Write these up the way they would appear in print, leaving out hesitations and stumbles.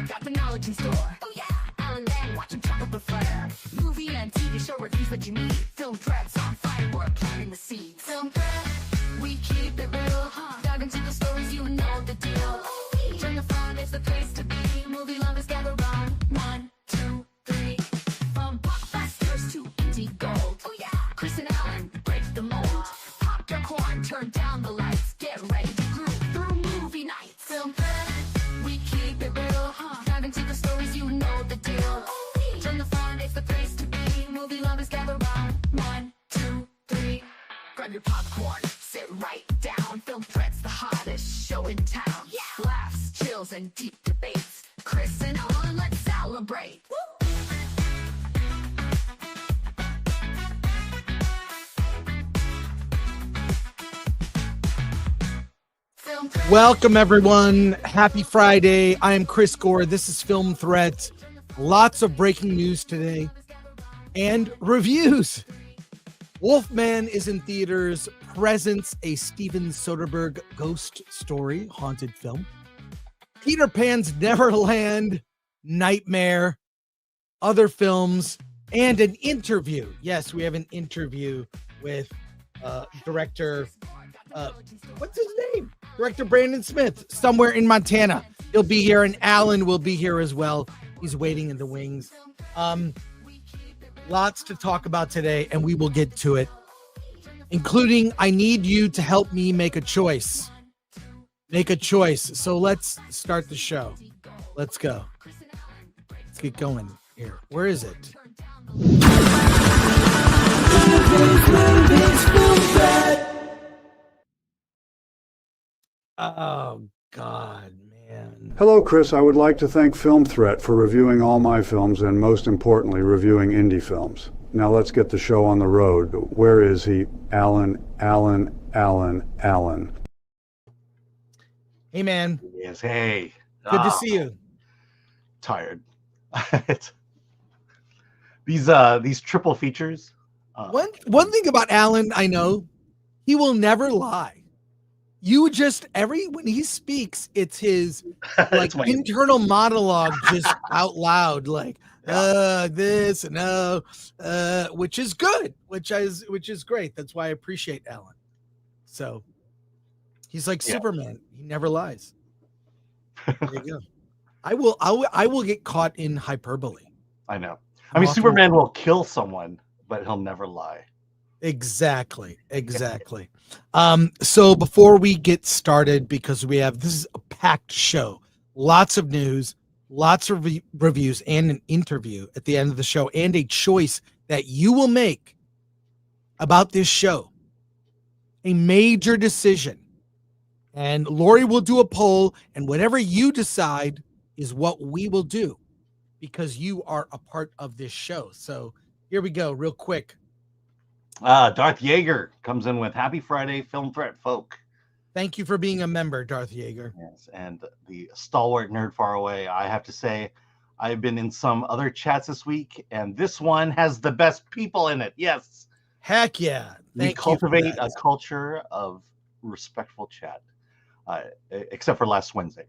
got the knowledge in store. Oh yeah, Alan Lang, watch him chuckle prefer. Movie and TV show reviews what you need. Film threats on fire, we're planting the seeds. Film threat, we keep it real. Dive into the stories, you know the deal. Turn the fun, it's the place to be. Movie lovers gather round. 1, 2, 3. From blockbusters to indie gold. Oh yeah, Chris and Alan break the mold. Pop your corn, turn down the lights. Get ready to groove through movie nights. Film threat, we keep it real. Dive into the stories, you know the deal. Turn the fun, it's the place to be. Movie lovers gather round. 1, 2, 3. Grab your popcorn, sit right down. Film threat's the hottest show in town. Yeah. Laughs, chills, and deep debates. Chris and Alan, let's celebrate. Woo! Welcome, everyone. Happy Friday. I am Chris Gore. This is Film Threat. Lots of breaking news today and reviews. Wolfman is in theaters. Presents, a Steven Soderbergh ghost story, haunted film. Peter Pan's Neverland, Nightmare, other films, and an interview. Yes, we have an interview with director, what's his name? Director Brandon Smith, somewhere in Montana. He'll be here, and Alan will be here as well. He's waiting in the wings. Lots to talk about today, and we will get to it, including I need you to help me make a choice. Make a choice. So let's start the show. Let's go. Let's get going here. Where is it? Oh, God, man. Hello, Chris. I would like to thank Film Threat for reviewing all my films and, most importantly, reviewing indie films. Now let's get the show on the road. Where is he? Alan. Hey, man. Yes, hey. Good to see you. Tired. These triple features. One thing about Alan, I know, he will never lie. You just when he speaks, it's his like internal monologue just out loud, like this and which is good, which is great. That's why I appreciate Alan. So he's like Superman. He never lies. There you go. I will get caught in hyperbole. I know. I mean, Superman will kill someone, but he'll never lie. Exactly. So before we get started, because this is a packed show, lots of news, lots of reviews, and an interview at the end of the show, and a choice that you will make about this show, a major decision. And Lori will do a poll, and whatever you decide is what we will do, because you are a part of this show. So here we go, real quick. Darth Yeager comes in with Happy Friday, Film Threat folk. Thank you for being a member, Darth Yeager. Yes, and the stalwart nerd far away. I have to say, I've been in some other chats this week, and this one has the best people in it. Yes. Heck yeah. We cultivate a culture of respectful chat, except for last Wednesday.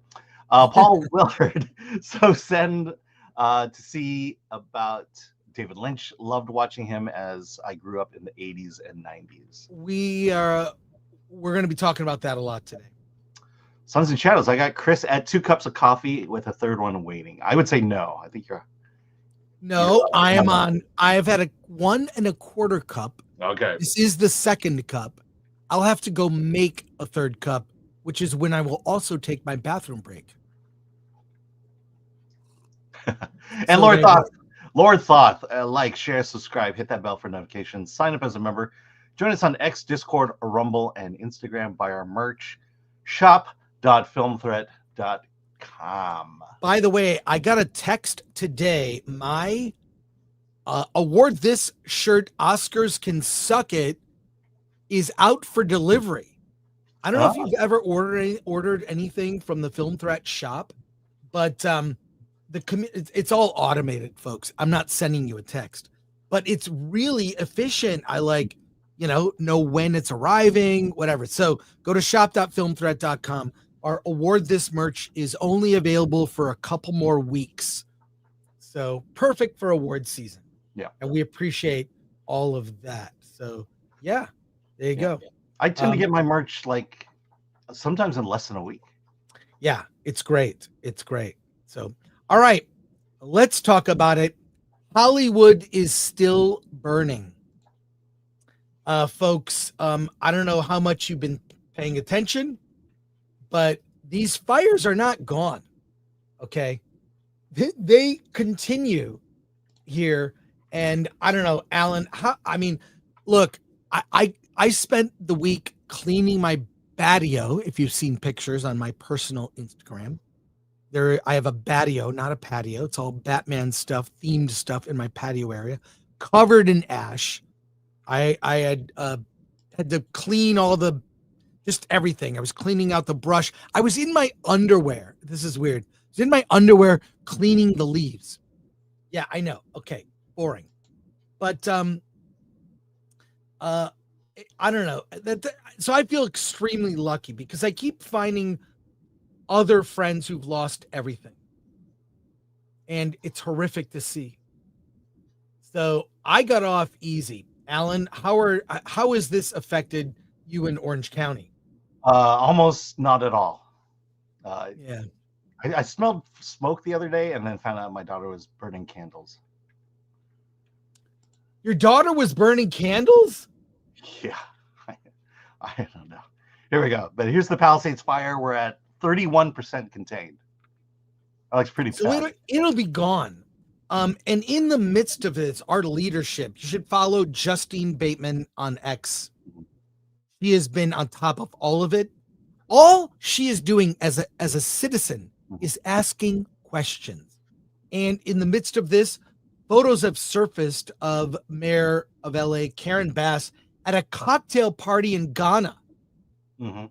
Paul Willard. So send to see about David Lynch. Loved watching him as I grew up in the 80s and 90s. We're going to be talking about that a lot today. Sons and Shadows. I got Chris at 2 cups of coffee with a third one waiting. I would say no. I think you're. No, I am on. I've had a 1 1/4 cup. Okay. This is the second cup. I'll have to go make a third cup, which is when I will also take my bathroom break. And so Lord Thoth, like, share, subscribe, hit that bell for notifications, sign up as a member, join us on X, Discord, Rumble, and Instagram. Buy our merch, shop.filmthreat.com. By the way, I got a text today. My award this shirt, Oscars Can Suck It, is out for delivery. I don't know if you've ever ordered anything from the Film Threat shop, but it's all automated, folks. I'm not sending you a text, but it's really efficient. I know when it's arriving, whatever. So go to shop.filmthreat.com. our Award This merch is only available for a couple more weeks. So perfect for award season. Yeah. And we appreciate all of that. So yeah, there you go. I tend to get my merch like sometimes in less than a week. Yeah, it's great. It's great. So, all right, let's talk about it. Hollywood is still burning. Folks, I don't know how much you've been paying attention, but these fires are not gone. Okay. They continue here. And I don't know, Alan, look, I spent the week cleaning my patio. If you've seen pictures on my personal Instagram, I have a patio, not a patio. It's all Batman stuff, themed stuff in my patio area, covered in ash. I had to clean just everything. I was cleaning out the brush. I was in my underwear. This is weird. I was in my underwear cleaning the leaves. Yeah, I know. Okay, boring. But I don't know. So I feel extremely lucky because I keep finding other friends who've lost everything. And it's horrific to see. So I got off easy. Alan, how has this affected you in Orange County? Almost not at all. Yeah. I smelled smoke the other day and then found out my daughter was burning candles. Your daughter was burning candles? Yeah. I don't know. Here we go. But here's the Palisades fire. We're at 31% contained. That looks pretty fast. It'll be gone. And in the midst of this, our leadership, you should follow Justine Bateman on X. She has been on top of all of it. All she is doing as a citizen is asking questions. And in the midst of this, photos have surfaced of Mayor of LA, Karen Bass, at a cocktail party in Ghana. Mm-hmm.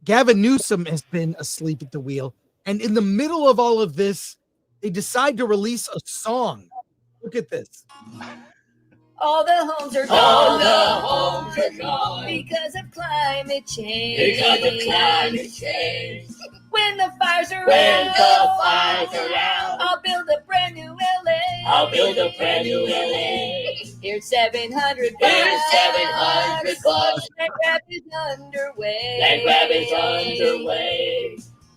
Gavin Newsom has been asleep at the wheel. And in the middle of all of this, they decide to release a song. Look at this. All the homes are gone. Because of climate change. When the fires are out, I'll build a brand new LA. Here's 700 bucks. Land grab is underway.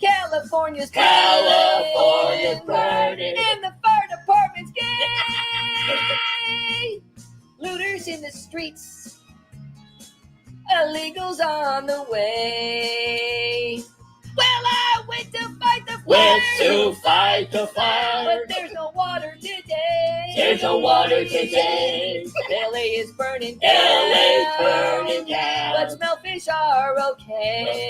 California's burning. And the fire department's gay. Looters in the streets. Illegals on the way. Well, I went to fight the fire. But there's no water today. LA is burning down. But smellfish are okay.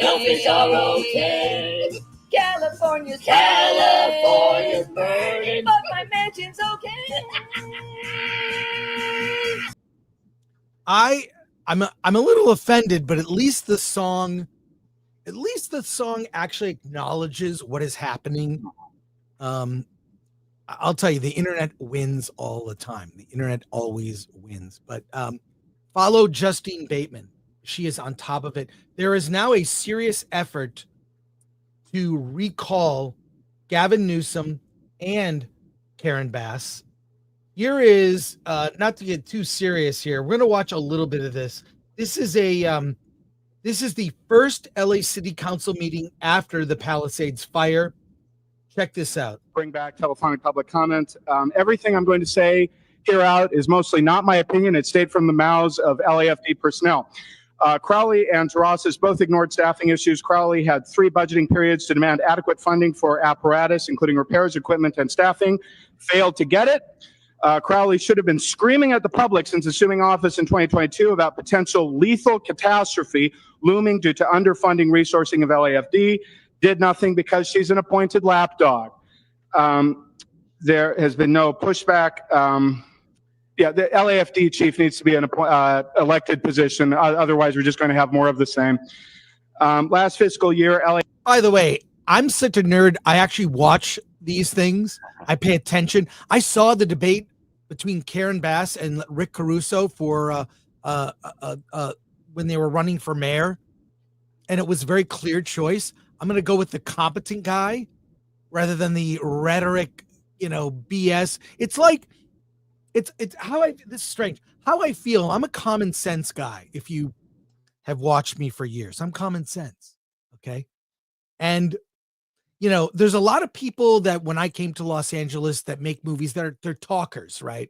California's burning. But my mansion's okay. I'm a little offended, but at least the song actually acknowledges what is happening. I'll tell you, the internet wins all the time. The internet always wins. But follow Justine Bateman. She is on top of it. There is now a serious effort to recall Gavin Newsom and Karen Bass. Here is, not to get too serious here, we're going to watch a little bit of this. This is the first LA City Council meeting after the Palisades fire. Check this out. Bring back telephonic public comment. Everything I'm going to say here out is mostly not my opinion. It's stayed from the mouths of LAFD personnel. Crowley and Russos both ignored staffing issues. Crowley had 3 budgeting periods to demand adequate funding for apparatus, including repairs, equipment, and staffing. Failed to get it. Crowley should have been screaming at the public since assuming office in 2022 about potential lethal catastrophe looming due to underfunding resourcing of LAFD. Did nothing because she's an appointed lapdog. There has been no pushback. The LAFD chief needs to be an elected position. Otherwise, we're just going to have more of the same. Last fiscal year, By the way, I'm such a nerd. I actually watch these things. I pay attention. I saw the debate between Karen Bass and Rick Caruso for when they were running for mayor, and it was a very clear choice. I'm going to go with the competent guy rather than the rhetoric, BS. It's like, it's how this is strange. How I feel, I'm a common sense guy. If you have watched me for years, I'm common sense. Okay. And, there's a lot of people that when I came to Los Angeles that make movies they're talkers, right?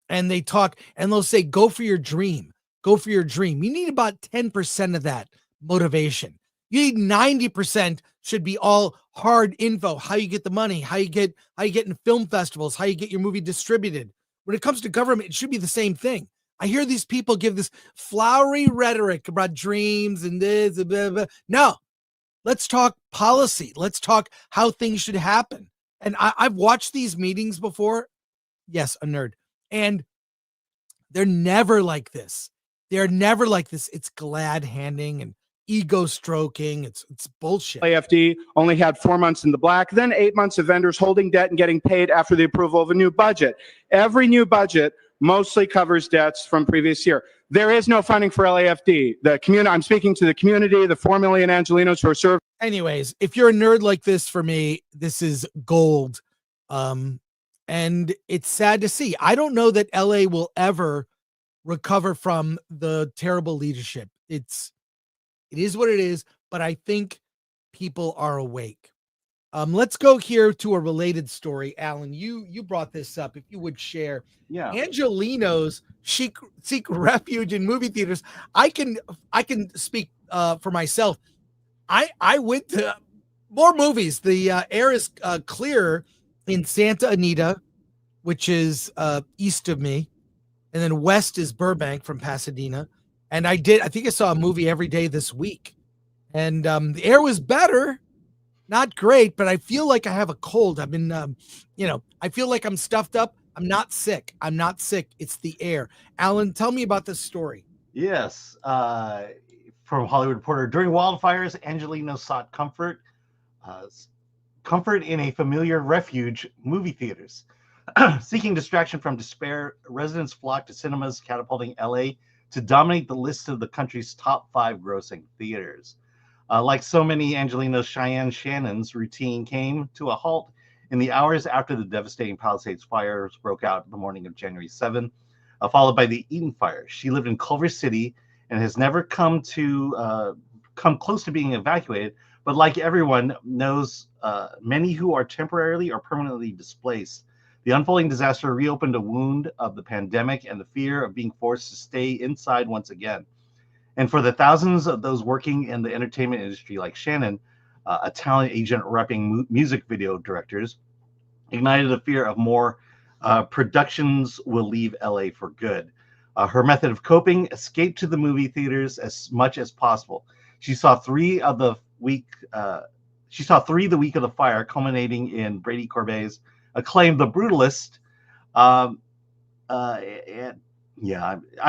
And they talk and they'll say, go for your dream. Go for your dream. You need about 10% of that motivation. You need 90% should be all hard info, how you get the money, how you get in film festivals, how you get your movie distributed. When it comes to government, it should be the same thing. I hear these people give this flowery rhetoric about dreams and this, blah, blah, blah. No, let's talk policy. Let's talk how things should happen. And I've watched these meetings before. Yes, a nerd. And they're never like this. They're never like this. It's glad handing and ego stroking. It's bullshit. AFD only had 4 months in the black, then 8 months of vendors holding debt and getting paid after the approval of a new budget. Every new budget mostly covers debts from previous year. There is no funding for LAFD. The community, I'm speaking to the community, the 4 million Angelenos who are served. Anyways, if you're a nerd like this, for me, this is gold. And it's sad to see. I don't know that LA will ever recover from the terrible leadership. It is what it is, but I think people are awake. Let's go here to a related story. Alan, you brought this up. If you would share. Yeah. Angelenos seek refuge in movie theaters. I can speak for myself. I went to more movies. The air is clearer in Santa Anita, which is east of me, and then west is Burbank from Pasadena. And I think I saw a movie every day this week, and the air was better. Not great, but I feel like I have a cold. I've been, I feel like I'm stuffed up. I'm not sick. It's the air. Alan, tell me about this story. Yes. From Hollywood Reporter. During wildfires, Angelenos sought comfort in a familiar refuge, movie theaters. Seeking distraction from despair, residents flocked to cinemas, catapulting LA to dominate the list of the country's top 5 grossing theaters. Like so many Angelenos, Shannon's routine came to a halt in the hours after the devastating Palisades fires broke out the morning of January 7, followed by the Eaton fire. She lived in Culver City and has never come close to being evacuated, but like everyone knows, many who are temporarily or permanently displaced. The unfolding disaster reopened a wound of the pandemic and the fear of being forced to stay inside once again. And for the thousands of those working in the entertainment industry like Shannon, a talent agent repping music video directors, ignited a fear of more productions will leave LA for good. Her method of coping, escape to the movie theaters as much as possible. She saw three the week of the fire, culminating in Brady Corbet's acclaimed The Brutalist. I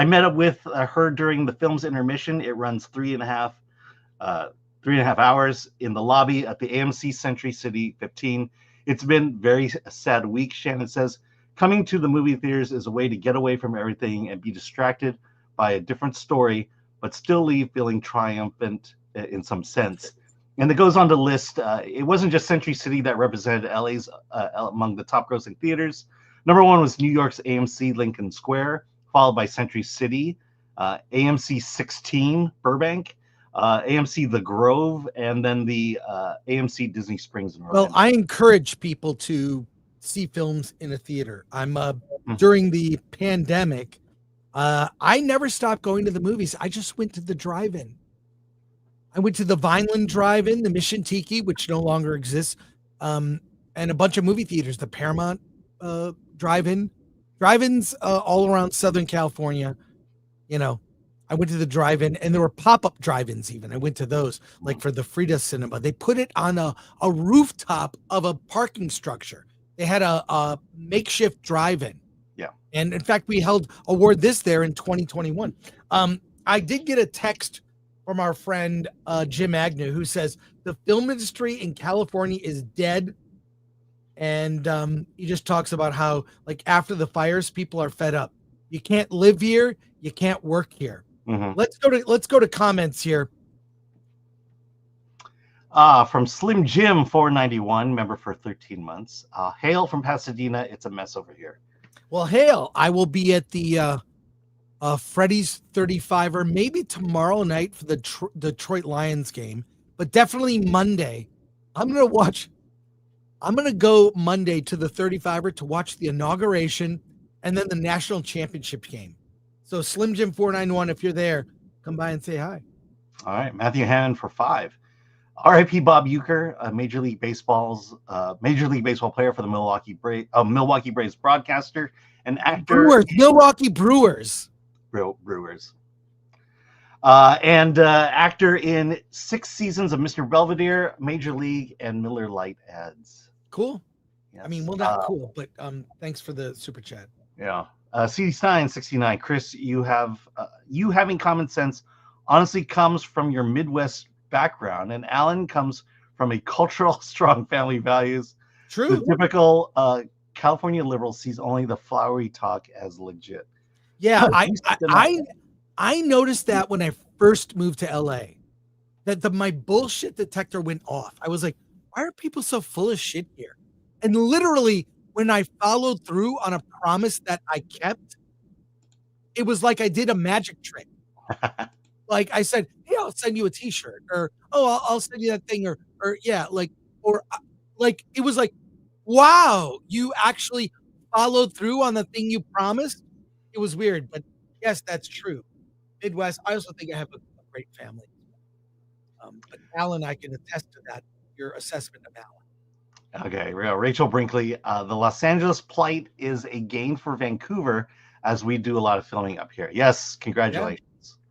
met up with her during the film's intermission. It runs 3.5 hours in the lobby at the AMC Century City 15. It's been very sad week, Shannon says. Coming to the movie theaters is a way to get away from everything and be distracted by a different story, but still leave feeling triumphant in some sense. And it goes on to list, it wasn't just Century City that represented LA's among the top grossing theaters. Number 1 was New York's AMC Lincoln Square, followed by Century City, AMC 16 Burbank, AMC The Grove, and then the AMC Disney Springs. Well, I encourage people to see films in a theater. I'm during the pandemic, I never stopped going to the movies. I just went to the drive-in. I went to the Vineland Drive-In, the Mission Tiki, which no longer exists, and a bunch of movie theaters, the Paramount Drive-In. Drive-ins all around Southern California. I went to the drive-in, and there were pop-up drive-ins even. I went to those, like for the Frida Cinema. They put it on a rooftop of a parking structure. They had a makeshift drive-in. Yeah. And in fact, we held award this there in 2021. I did get a text from our friend Jim Agnew, who says the film industry in California is dead. And he just talks about how, like, after the fires, people are fed up. You can't live here. You can't work here. Mm-hmm. Let's go to comments here. From Slim Jim 491, member for 13 months. Hail from Pasadena. It's a mess over here. Well, hail. I will be at the Freddy's 35er maybe tomorrow night for the Detroit Lions game, but definitely Monday. I'm going to go Monday to the 35er to watch the inauguration and then the national championship game. So Slim Jim 491, if you're there, come by and say hi. All right. Matthew Hammond for 5. R.I.P. Bob Uecker, a Major League Baseball player for the Milwaukee Braves broadcaster and actor. Milwaukee Brewers. Brewers. And actor in 6 seasons of Mr. Belvedere, Major League, and Miller Lite ads. Cool. Yes. I mean, well, not cool, but thanks for the super chat. Yeah. CD Stein 69. Chris, you having common sense honestly comes from your Midwest background, and Alan comes from a cultural strong family values. True. The typical California liberal sees only the flowery talk as legit. Yeah, I noticed that when I first moved to LA, that my bullshit detector went off. I was like, why are people so full of shit here? And literally, when I followed through on a promise that I kept, it was like I did a magic trick. Like I said, hey, I'll send you a t-shirt, or, oh, I'll send you that thing, or yeah, like it was like, wow, you actually followed through on the thing you promised. It was weird, but yes, that's true. Midwest, I also think I have a great family. But Alan, I can attest to that, your assessment of Alan. Okay, Rachel Brinkley, the Los Angeles plight is a gain for Vancouver as we do a lot of filming up here. Yes, congratulations.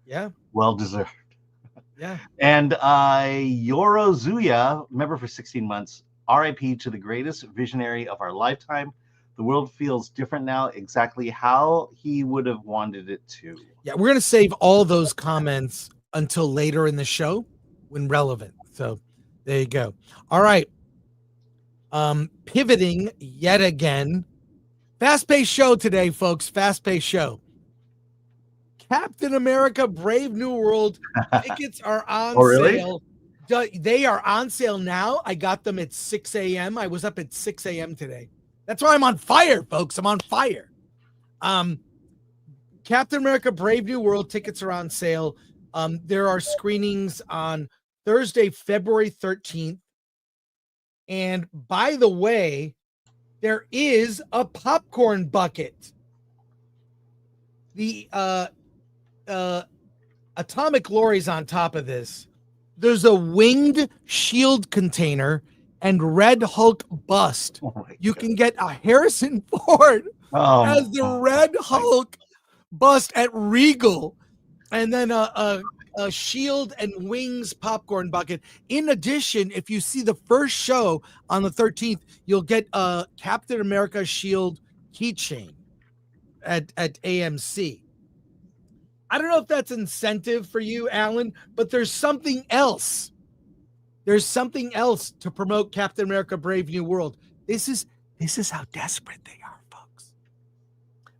Yeah. Well deserved. Yeah. And Yorozuya, member for 16 months, RIP to the greatest visionary of our lifetime. The world feels different now, exactly how he would have wanted it to. Yeah, we're going to save all those comments until later in the show when relevant. So there you go. All right. Pivoting yet again. Fast-paced show today, folks. Fast-paced show. Captain America Brave New World tickets are on sale. They are on sale now. I got them at 6 a.m. I was up at 6 a.m. today. That's why I'm on fire, folks. I'm on fire. Captain America Brave New World tickets are on sale. There are screenings on Thursday, February 13th. And by the way, there is a popcorn bucket. The Atomic Lori's on top of this. There's a winged shield container and Red Hulk bust. You can get a Harrison Ford as the Red Hulk bust at Regal, and then a shield and wings popcorn bucket. In addition, if you see the first show on the 13th, you'll get a Captain America shield keychain at AMC. I don't know if that's incentive for you, Alan, but there's something else. There's something else to promote Captain America Brave New World. This is how desperate they are, folks.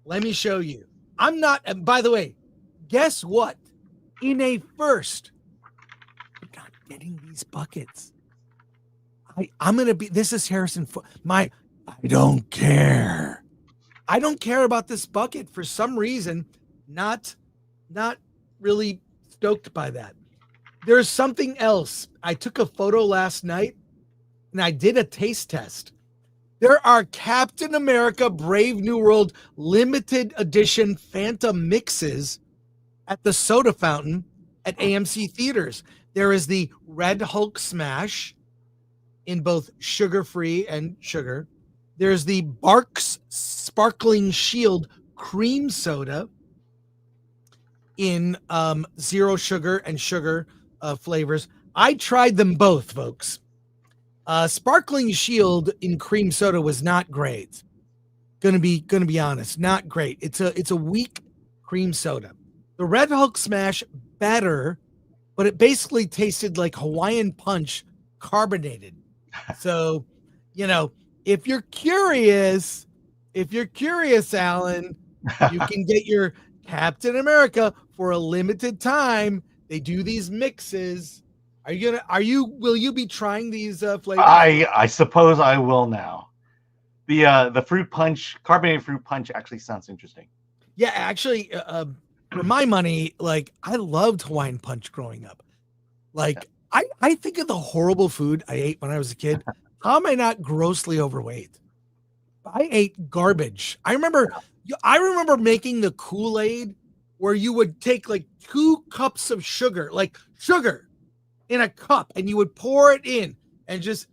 Let me show you. I'm not, and by the way, guess what? In a first, I'm not getting these buckets. I'm going to be, this is Harrison Ford. I don't care. I don't care about this bucket for some reason. Not really stoked by that. There's something else. I took a photo last night and I did a taste test. There are Captain America Brave New World limited edition Fanta mixes at the soda fountain at AMC theaters. There is the Red Hulk Smash in both sugar-free and sugar. There's the Barks Sparkling Shield cream soda in zero sugar and sugar flavors. I tried them both, folks. Sparkling Shield in cream soda was not great. Gonna be honest, not great. It's a weak cream soda. The Red Hulk Smash better, but it basically tasted like Hawaiian Punch carbonated. So, if you're curious, Alan, you can get your Captain America for a limited time. They do these mixes Will you be trying these flavors? I suppose I will now. The fruit punch, carbonated fruit punch, actually sounds interesting. Yeah, actually, for my money, like I loved Hawaiian Punch growing up. Like I think of the horrible food I ate when I was a kid. How am I not grossly overweight? I ate garbage. I remember making the Kool-Aid where you would take like 2 cups of sugar, like sugar in a cup, and you would pour it in and just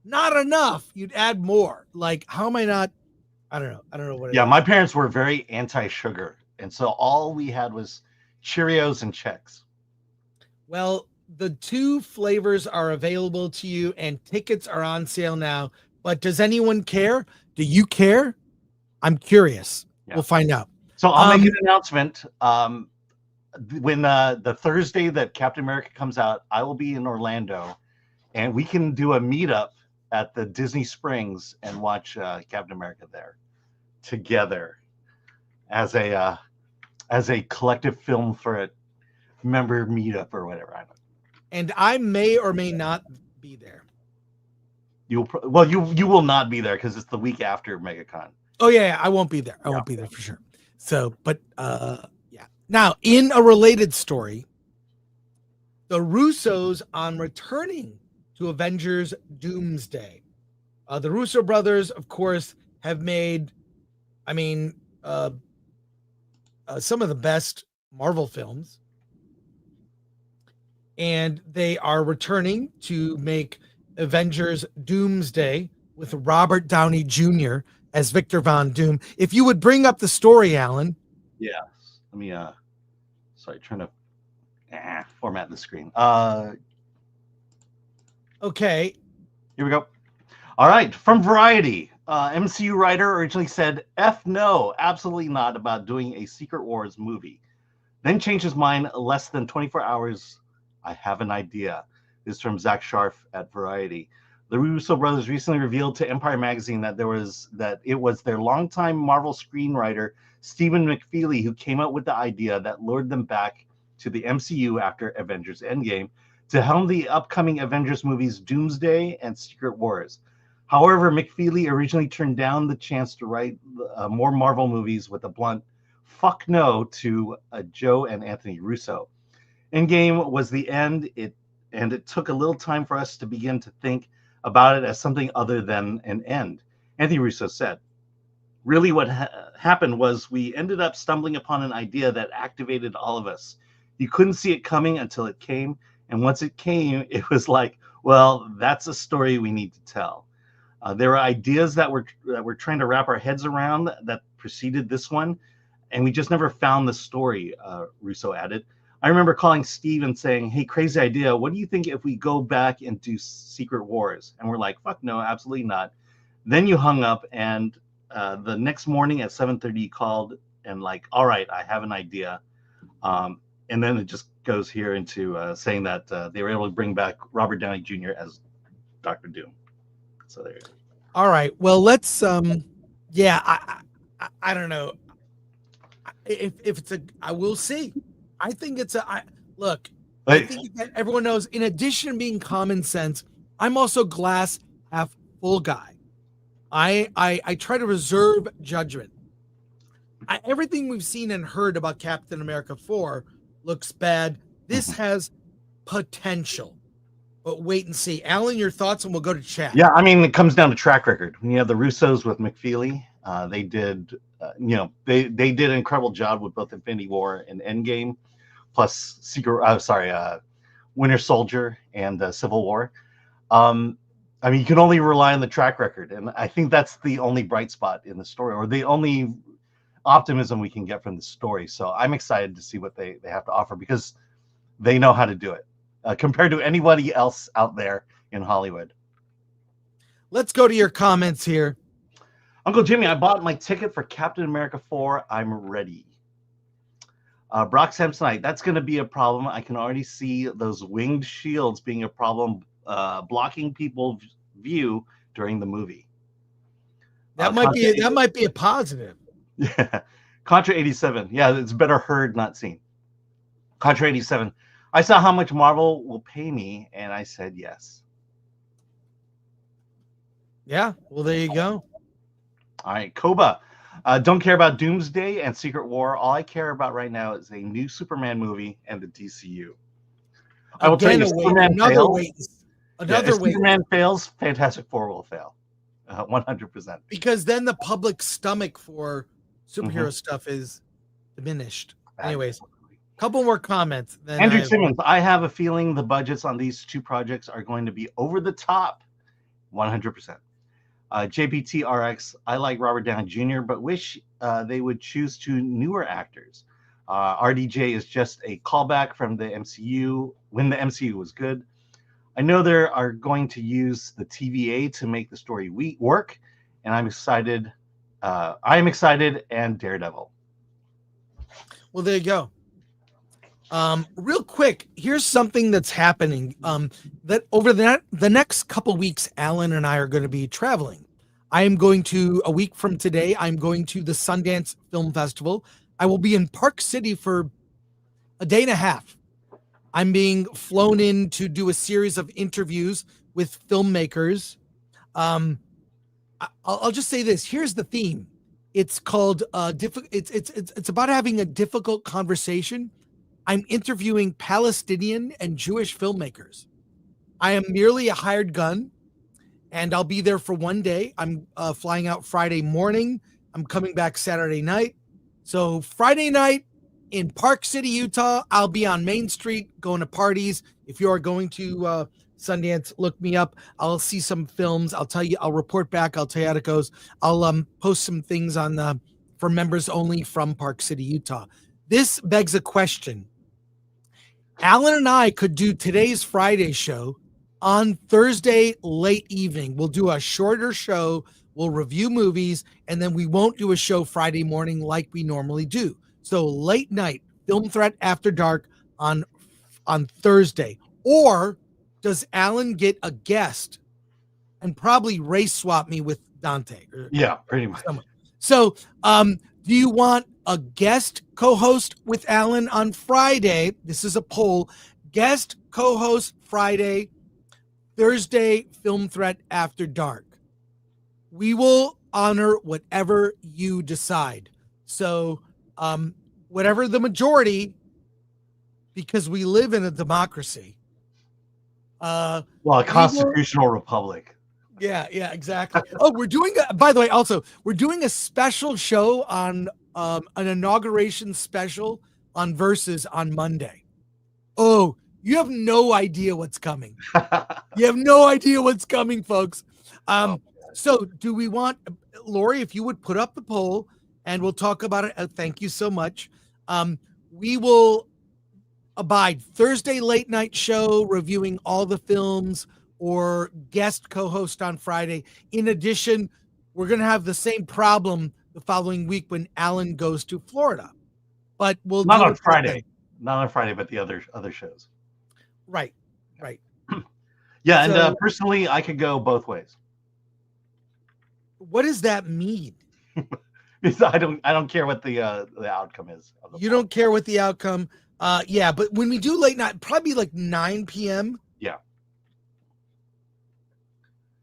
not enough. You'd add more. Like, how am I not? I don't know. I don't know what it Yeah, is. my parents were very anti-sugar. And so all we had was Cheerios and Chex. Well, the 2 flavors are available to you and tickets are on sale now. But does anyone care? Do you care? I'm curious. Yeah. We'll find out. So I'll make an announcement. When the Thursday that Captain America comes out, I will be in Orlando, and we can do a meetup at the Disney Springs and watch Captain America there together as a collective film for a member meetup or whatever. I don't know. And I may or may not be there. You will not be there because it's the week after MegaCon. Oh yeah, I won't be there. I won't be there for sure. So, but yeah. Now, in a related story, the Russos on returning to Avengers Doomsday. The Russo brothers, of course, have made, some of the best Marvel films. And they are returning to make Avengers Doomsday with Robert Downey Jr. as Victor Von Doom. If you would bring up the story, Alan. Yes. Let me trying to format the screen. Okay. Here we go. All right. From Variety, MCU writer originally said, F no, absolutely not about doing a Secret Wars movie. Then changed his mind less than 24 hours. I have an idea. This is from Zach Sharf at Variety. The Russo brothers recently revealed to Empire Magazine that it was their longtime Marvel screenwriter, Stephen McFeely, who came up with the idea that lured them back to the MCU after Avengers Endgame to helm the upcoming Avengers movies Doomsday and Secret Wars. However, McFeely originally turned down the chance to write more Marvel movies with a blunt fuck no to Joe and Anthony Russo. Endgame was the end, and it took a little time for us to begin to think about it as something other than an end. Anthony Russo said, really what happened was we ended up stumbling upon an idea that activated all of us. You couldn't see it coming until it came. And once it came, it was like, well, that's a story we need to tell. There were ideas that we're trying to wrap our heads around that preceded this one. And we just never found the story, Russo added. I remember calling Steve and saying, hey, crazy idea. What do you think if we go back and do Secret Wars? And we're like, fuck no, absolutely not. Then you hung up, and the next morning at 7:30 you called and like, all right, I have an idea. And then it just goes here into saying that they were able to bring back Robert Downey Jr. as Dr. Doom. So there you go. All right. Well, let's I don't know. If it's I will see. I think it's I think that everyone knows, in addition to being common sense, I'm also glass half full guy. I try to reserve judgment. Everything we've seen and heard about Captain America 4 looks bad. This has potential, but wait and see. Alan, your thoughts, and we'll go to chat. Yeah, I mean, it comes down to track record. When you have the Russos with McFeely, they did, they did an incredible job with both Infinity War and Endgame, plus Winter Soldier and Civil War. I mean, you can only rely on the track record, and I think that's the only bright spot in the story, or the only optimism we can get from the story. So I'm excited to see what they have to offer, because they know how to do it compared to anybody else out there in Hollywood. Let's go to your comments here. Uncle Jimmy, I bought my ticket for Captain America 4. I'm ready. Brock Samsonite, that's going to be a problem. I can already see those winged shields being a problem, blocking people's view during the movie. That might be a positive. Yeah. Contra 87. Yeah, it's better heard, not seen. Contra 87. I saw how much Marvel will pay me, and I said yes. Yeah, well, there you go. All right, Koba. Don't care about Doomsday and Secret War. All I care about right now is a new Superman movie and the DCU. I will tell you, if Superman fails, Fantastic Four will fail. 100%. Because then the public stomach for superhero stuff is diminished. Anyways, a couple more comments. Andrew Simmons, I have a feeling the budgets on these two projects are going to be over the top. 100%. JPTRX, I like Robert Downey Jr., but wish they would choose two newer actors. RDJ is just a callback from the MCU when the MCU was good. I know they are going to use the TVA to make the story work, and I'm excited. I am excited, and Daredevil. Well, there you go. Real quick, here's something that's happening. That over the next couple weeks, Alan and I are going to be traveling. I am going to, a week from today, I'm going to the Sundance Film Festival. I will be in Park City for a day and a half. I'm being flown in to do a series of interviews with filmmakers. I'll just say this. Here's the theme. It's called it's about having a difficult conversation. I'm interviewing Palestinian and Jewish filmmakers. I am merely a hired gun, and I'll be there for one day. I'm flying out Friday morning. I'm coming back Saturday night. So Friday night in Park City, Utah, I'll be on Main Street going to parties. If you are going to Sundance, look me up. I'll see some films. I'll tell you. I'll report back. I'll tell you how it goes. I'll post some things on for members only from Park City, Utah. This begs a question. Alan and I could do today's Friday show on Thursday late evening. We'll do a shorter show. We'll review movies, and then we won't do a show Friday morning like we normally do. So late night, Film Threat After Dark on Thursday. Or does Alan get a guest and probably race swap me with Dante? Yeah, pretty much. So do you want a guest co-host with Alan on Friday? This is a poll. Guest co-host Friday, Thursday, Film Threat After Dark. We will honor whatever you decide. So whatever the majority, because we live in a democracy. A constitutional republic. Yeah, exactly. Oh, we're doing, by the way, also, we're doing a special show on an inauguration special on Versus on Monday. Oh, you have no idea what's coming. You have no idea what's coming, folks. So do we want, Lori, if you would put up the poll and we'll talk about it. Thank you so much. We will abide Thursday late night show reviewing all the films, or guest co-host on Friday. In addition, we're going to have the same problem the following week when Alan goes to Florida. But we'll not on Friday. Not on Friday, but the other shows. Right. Yeah, so, and personally, I could go both ways. What does that mean? I don't care what the outcome is. You don't care what the outcome. Yeah, but when we do late night, probably like 9 p.m. Yeah.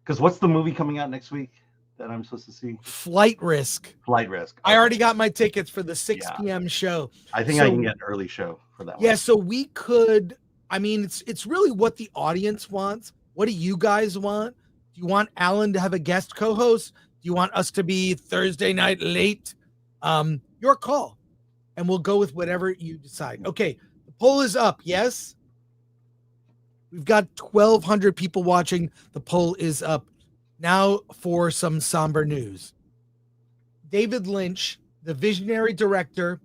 Because what's the movie coming out next week that I'm supposed to see? Flight Risk. Okay. I already got my tickets for the 6 p.m. show. I think I can get an early show for that one. Yeah, so we could, I mean, it's really what the audience wants. What do you guys want? Do you want Alan to have a guest co-host? Do you want us to be Thursday night late? Your call. And we'll go with whatever you decide. Okay, the poll is up, yes? We've got 1,200 people watching. The poll is up. Now for some somber news. David Lynch, the visionary director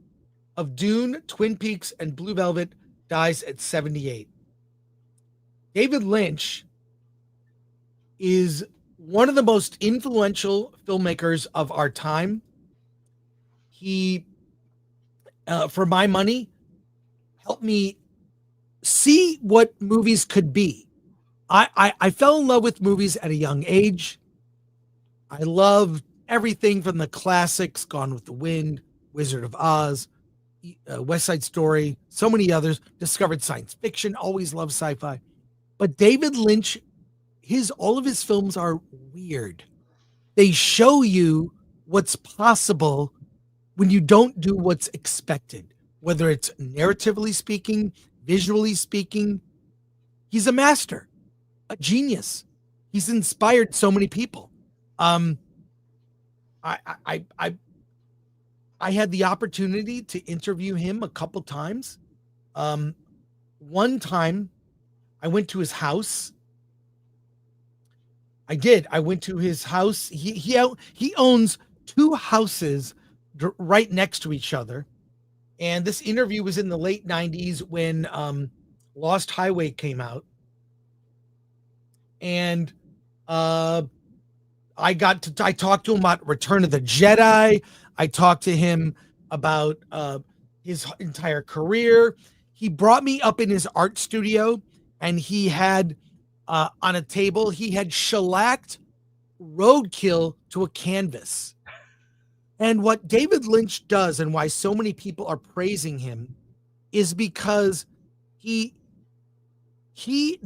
of Dune, Twin Peaks, and Blue Velvet, dies at 78. David Lynch is one of the most influential filmmakers of our time. He, for my money, helped me see what movies could be. I fell in love with movies at a young age. I loved everything from the classics, Gone with the Wind, Wizard of Oz, West Side Story, so many others, discovered science fiction, always loved sci-fi. But David Lynch, all of his films are weird. They show you what's possible when you don't do what's expected, whether it's narratively speaking, visually speaking. He's a master, a genius. He's inspired so many people. I had the opportunity to interview him a couple times. One time I went to his house. I went to his house. He owns 2 houses right next to each other. And this interview was in the late 90s when Lost Highway came out. And I talked to him about Return of the Jedi. I talked to him about his entire career. He brought me up in his art studio, and he had on a table, he had shellacked roadkill to a canvas. And what David Lynch does, and why so many people are praising him, is because he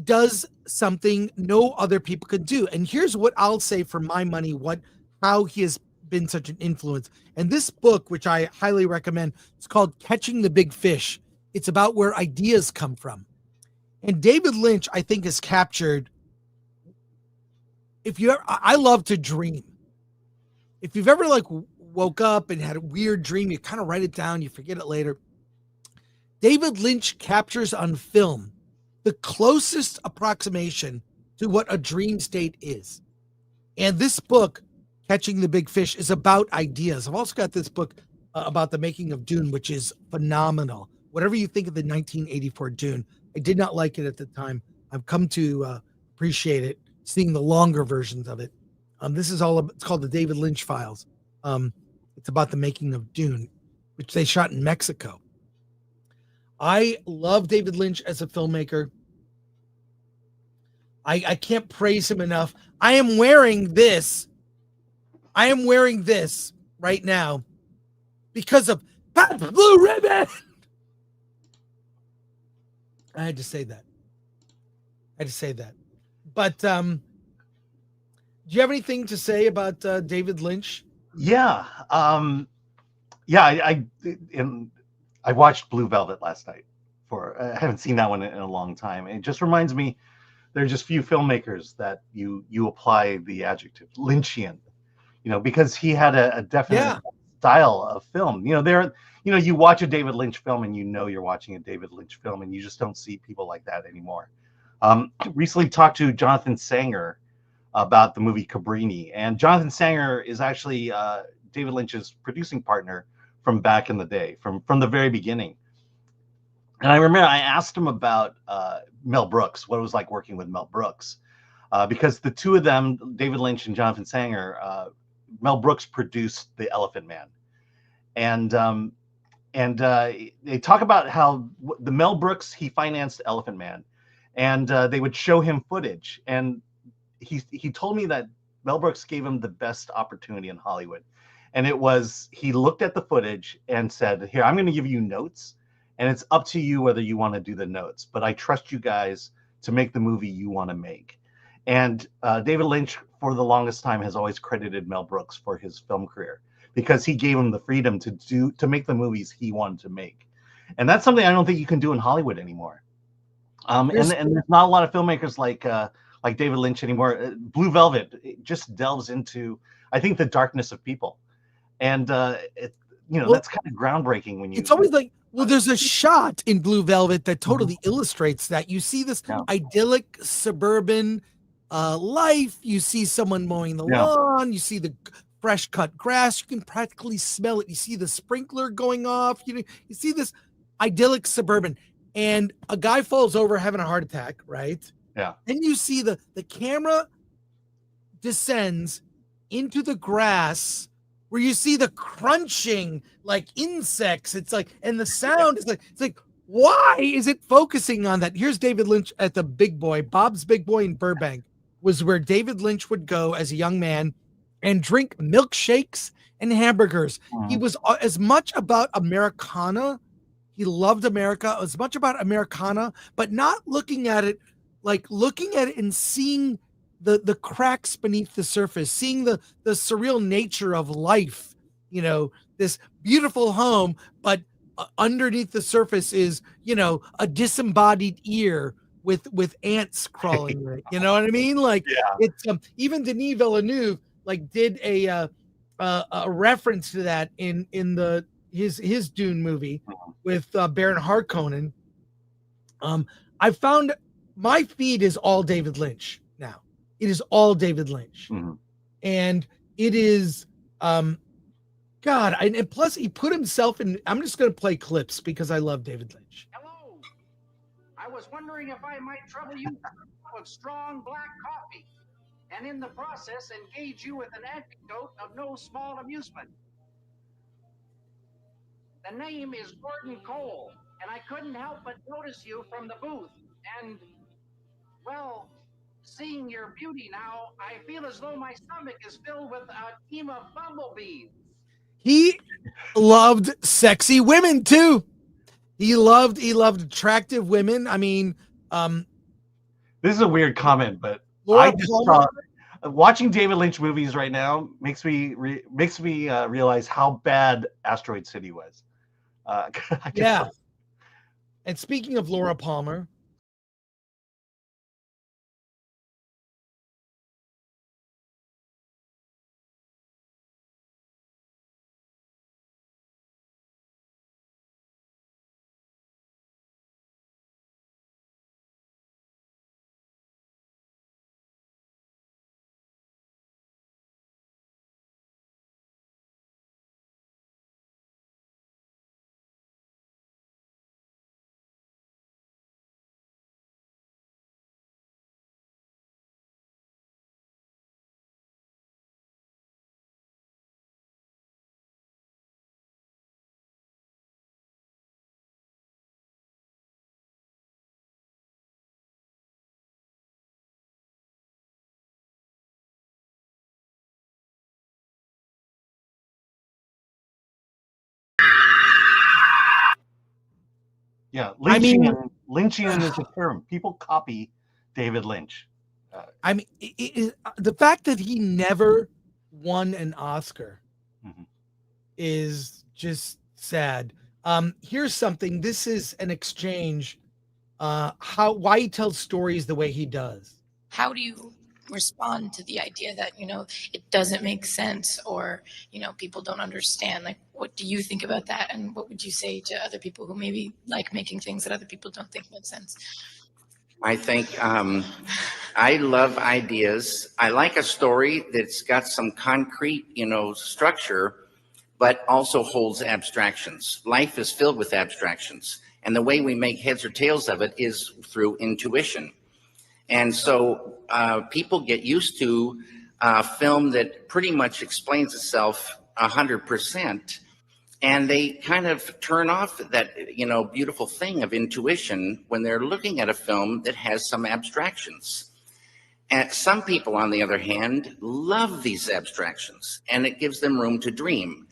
does something no other people could do. And here's what I'll say for my money, how he has been such an influence. And this book, which I highly recommend, it's called Catching the Big Fish. It's about where ideas come from. And David Lynch, I think, has captured, I love to dream. If you've ever woke up and had a weird dream, you kind of write it down, you forget it later. David Lynch captures on film the closest approximation to what a dream state is. And this book, Catching the Big Fish, is about ideas. I've also got this book about the making of Dune, which is phenomenal. Whatever you think of the 1984 Dune, I did not like it at the time. I've come to appreciate it, seeing the longer versions of it. It's called the David Lynch Files. It's about the making of Dune, which they shot in Mexico. I love David Lynch as a filmmaker. I can't praise him enough. I am wearing this right now because of Pat's Blue Ribbon. I had to say that. But do you have anything to say about David Lynch? Yeah. I watched Blue Velvet last night. I haven't seen that one in a long time. It just reminds me, there's just few filmmakers that you apply the adjective Lynchian, because he had a definite style of film. You watch a David Lynch film and you're watching a David Lynch film, and you just don't see people like that anymore. Recently talked to Jonathan Sanger about the movie Cabrini, and Jonathan Sanger is actually David Lynch's producing partner from back in the day, from the very beginning. And I remember I asked him about Mel Brooks, what it was like working with Mel Brooks, because the two of them, David Lynch and Jonathan Sanger, Mel Brooks produced The Elephant Man, and they talk about how the Mel Brooks, he financed Elephant Man, and they would show him footage, and he told me that Mel Brooks gave him the best opportunity in Hollywood, and it was, he looked at the footage and said, "Here, I'm going to give you notes, and it's up to you whether you want to do the notes, but I trust you guys to make the movie you want to make." And David Lynch, for the longest time, has always credited Mel Brooks for his film career, because he gave him the freedom to make the movies he wanted to make. And that's something I don't think you can do in Hollywood anymore. And there's not a lot of filmmakers like David Lynch anymore. Blue Velvet, it just delves into, I think, the darkness of people. And that's kind of groundbreaking when you. It's always like, there's a shot in Blue Velvet that totally illustrates that. You see this idyllic suburban life. You see someone mowing the lawn. You see the fresh cut grass. You can practically smell it. You see the sprinkler going off. You see this idyllic suburban, and a guy falls over having a heart attack, right? Yeah. Then you see the camera descends into the grass, where you see the crunching like insects. It's like, and the sound is like, it's like, why is it focusing on that? Here's David Lynch at the Big Boy. Bob's Big Boy in Burbank was where David Lynch would go as a young man and drink milkshakes and hamburgers. He was as much about Americana He loved America. It was much about Americana, but not looking at it and seeing the cracks beneath the surface, seeing the surreal nature of life. You know, this beautiful home, but underneath the surface is, you know, a disembodied ear with ants crawling in it. You know what I mean? Like, it's even Denis Villeneuve like did a reference to that in his Dune movie with Baron Harkonnen. I found my feed is all David Lynch now. It is all David Lynch, and it is God. And plus, he put himself in. I'm just going to play clips because I love David Lynch. Hello. I was wondering if I might trouble you with strong black coffee, and in the process engage you with an anecdote of no small amusement. The name is Gordon Cole, and I couldn't help but notice you from the booth. And, well, seeing your beauty now, I feel as though my stomach is filled with a team of bumblebees. He loved sexy women too. He loved attractive women. I mean, this is a weird comment, but Laura I just Palmer, watching David Lynch movies right now makes me realize how bad Asteroid City was. And speaking of Laura Palmer, Yeah, Lynchian is a term. People copy David Lynch. I mean, the fact that he never won an Oscar is just sad. Here's something. This is an exchange. Why he tells stories the way he does. How do you respond to the idea that, you know, it doesn't make sense, or, you know, people don't understand? Like, what do you think about that? And what would you say to other people who maybe like making things that other people don't think make sense? I think I love ideas. I like a story that's got some concrete, you know, structure, but also holds abstractions. Life is filled with abstractions, and the way we make heads or tails of it is through intuition. And so people get used to a film that pretty much explains itself 100%, and they kind of turn off that, you know, beautiful thing of intuition when they're looking at a film that has some abstractions. And some people, on the other hand, love these abstractions, and it gives them room to dream.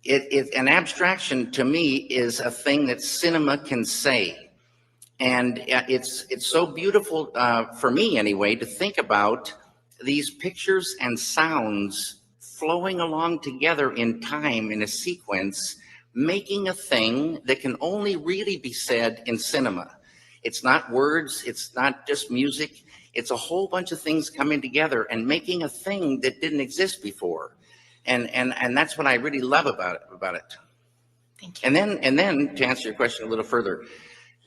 An abstraction, to me, is a thing that cinema can say. And it's so beautiful, for me anyway, to think about these pictures and sounds flowing along together in time in a sequence, making a thing that can only really be said in cinema. It's not words, it's not just music, it's a whole bunch of things coming together and making a thing that didn't exist before. And that's what I really love about it. Thank you. And then to answer your question a little further,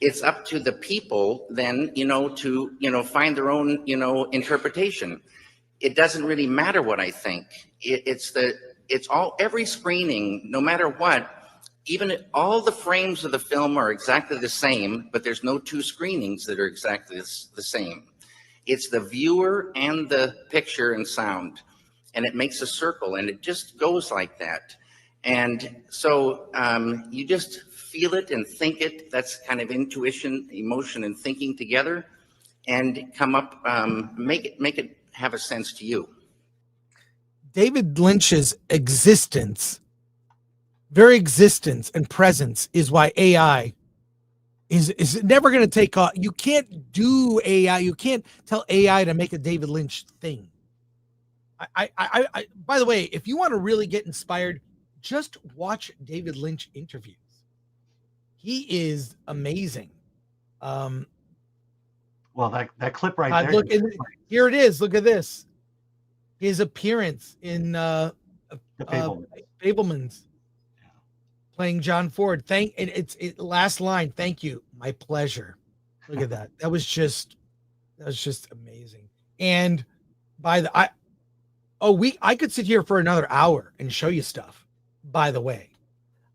it's up to the people then, you know, to, you know, find their own, you know, interpretation. It doesn't really matter what I think. Every screening, no matter what, even all the frames of the film are exactly the same, but there's no two screenings that are exactly the same. It's the viewer and the picture and sound, and it makes a circle, and it just goes like that. And so you just feel it and think it. That's kind of intuition, emotion, and thinking together, and come up, make it have a sense to you. David Lynch's existence very existence and presence is why AI is never going to take off. You can't do AI. You can't tell AI to make a David Lynch thing. I by the way, if you want to really get inspired, just watch David Lynch interviews. He is amazing. Well, that clip right there. Look, here it is. Look at this. His appearance in the Fabelmans, playing John Ford. It's last line. Thank you. My pleasure. Look at that. That was just amazing. And I could sit here for another hour and show you stuff. By the way,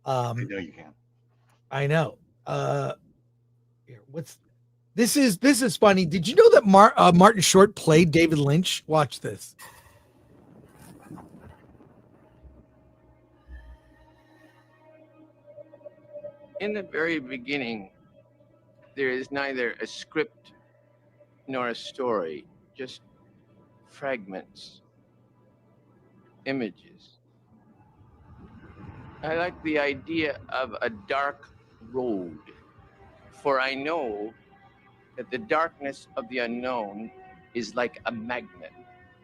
I know you can. I know. Here, this is funny. Did you know that Martin Short played David Lynch? Watch this. In the very beginning, there is neither a script nor a story, just fragments, images. I like the idea of a dark road, for I know that the darkness of the unknown is like a magnet,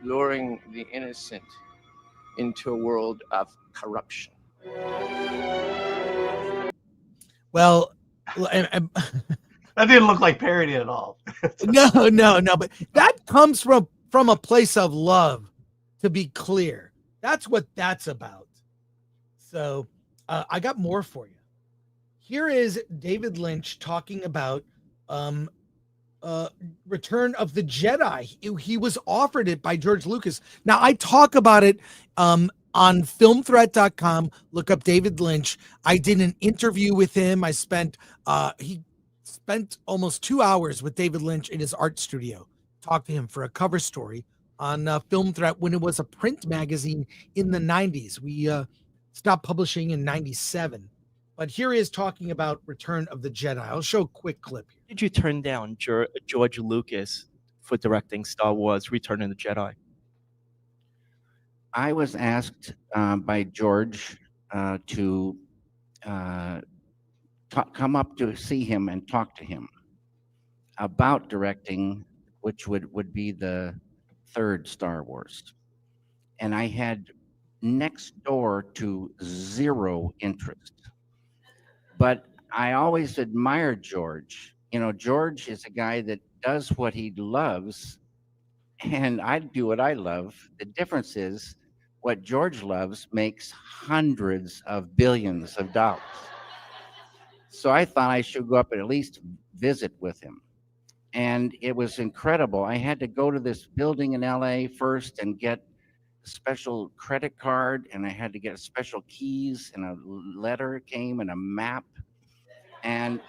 luring the innocent into a world of corruption. Well, that didn't look like parody at all. No, but that comes from a place of love, to be clear. That's what that's about. So I got more for you. Here is David Lynch talking about Return of the Jedi. He was offered it by George Lucas. Now, I talk about it on filmthreat.com. Look up David Lynch. I did an interview with him. He spent almost 2 hours with David Lynch in his art studio. Talked to him for a cover story on Film Threat when it was a print magazine in the 90s. We stopped publishing in 97. But here he is talking about Return of the Jedi. I'll show a quick clip here. Did you turn down George Lucas for directing Star Wars Return of the Jedi? I was asked by George to come up to see him and talk to him about directing, which would be the third Star Wars. And I had next door to zero interest. But I always admired George. You know, George is a guy that does what he loves, and I do what I love. The difference is what George loves makes hundreds of billions of dollars. So I thought I should go up and at least visit with him. And it was incredible. I had to go to this building in LA first and get a special credit card, and I had to get special keys, and a letter came and a map. And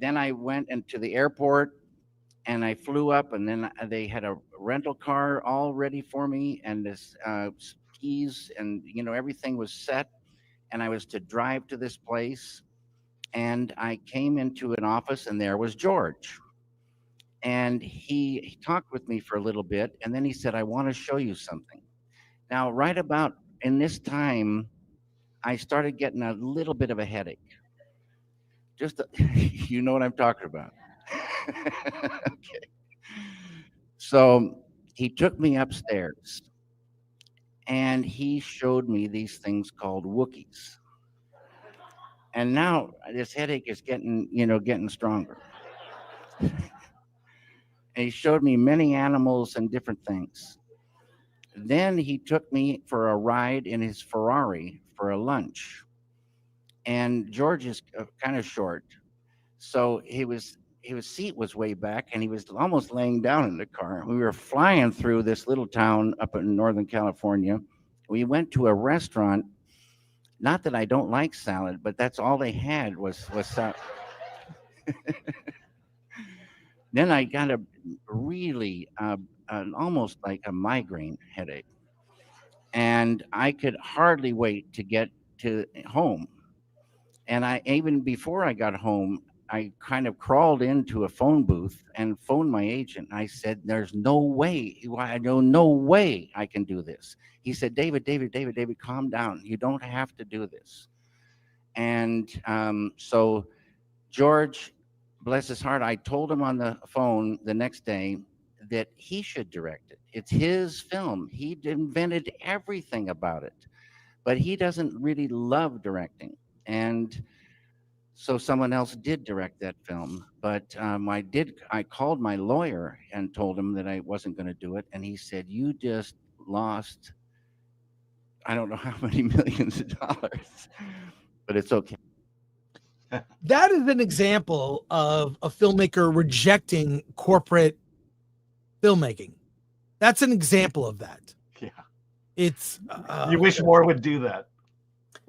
then I went into the airport and I flew up, and then they had a rental car all ready for me, and this keys, and everything was set, and I was to drive to this place. And I came into an office, and there was George. And he talked with me for a little bit, and then he said, I want to show you something. Now, right about in this time, I started getting a little bit of a headache. You know what I'm talking about. Okay. So he took me upstairs, and he showed me these things called Wookiees. And now this headache is getting stronger. And he showed me many animals and different things. Then he took me for a ride in his Ferrari for a lunch. And George is kind of short, so his seat was way back, and he was almost laying down in the car. We were flying through this little town up in Northern California. We went to a restaurant. Not that I don't like salad, but that's all they had was salad. Then I got a really almost like a migraine headache, and I could hardly wait to get to home. And even before I got home, I kind of crawled into a phone booth and phoned my agent. I said, "There's no way. No way I can do this." He said, David, calm down. You don't have to do this." And so George, bless his heart, I told him on the phone the next day that he should direct it. It's his film. He invented everything about it, but he doesn't really love directing. And so someone else did direct that film. But I called my lawyer and told him that I wasn't going to do it. And he said, you just lost, I don't know how many millions of dollars, but it's okay. That is an example of a filmmaker rejecting corporate filmmaking. That's an example of that. Yeah. It's you wish more would do that.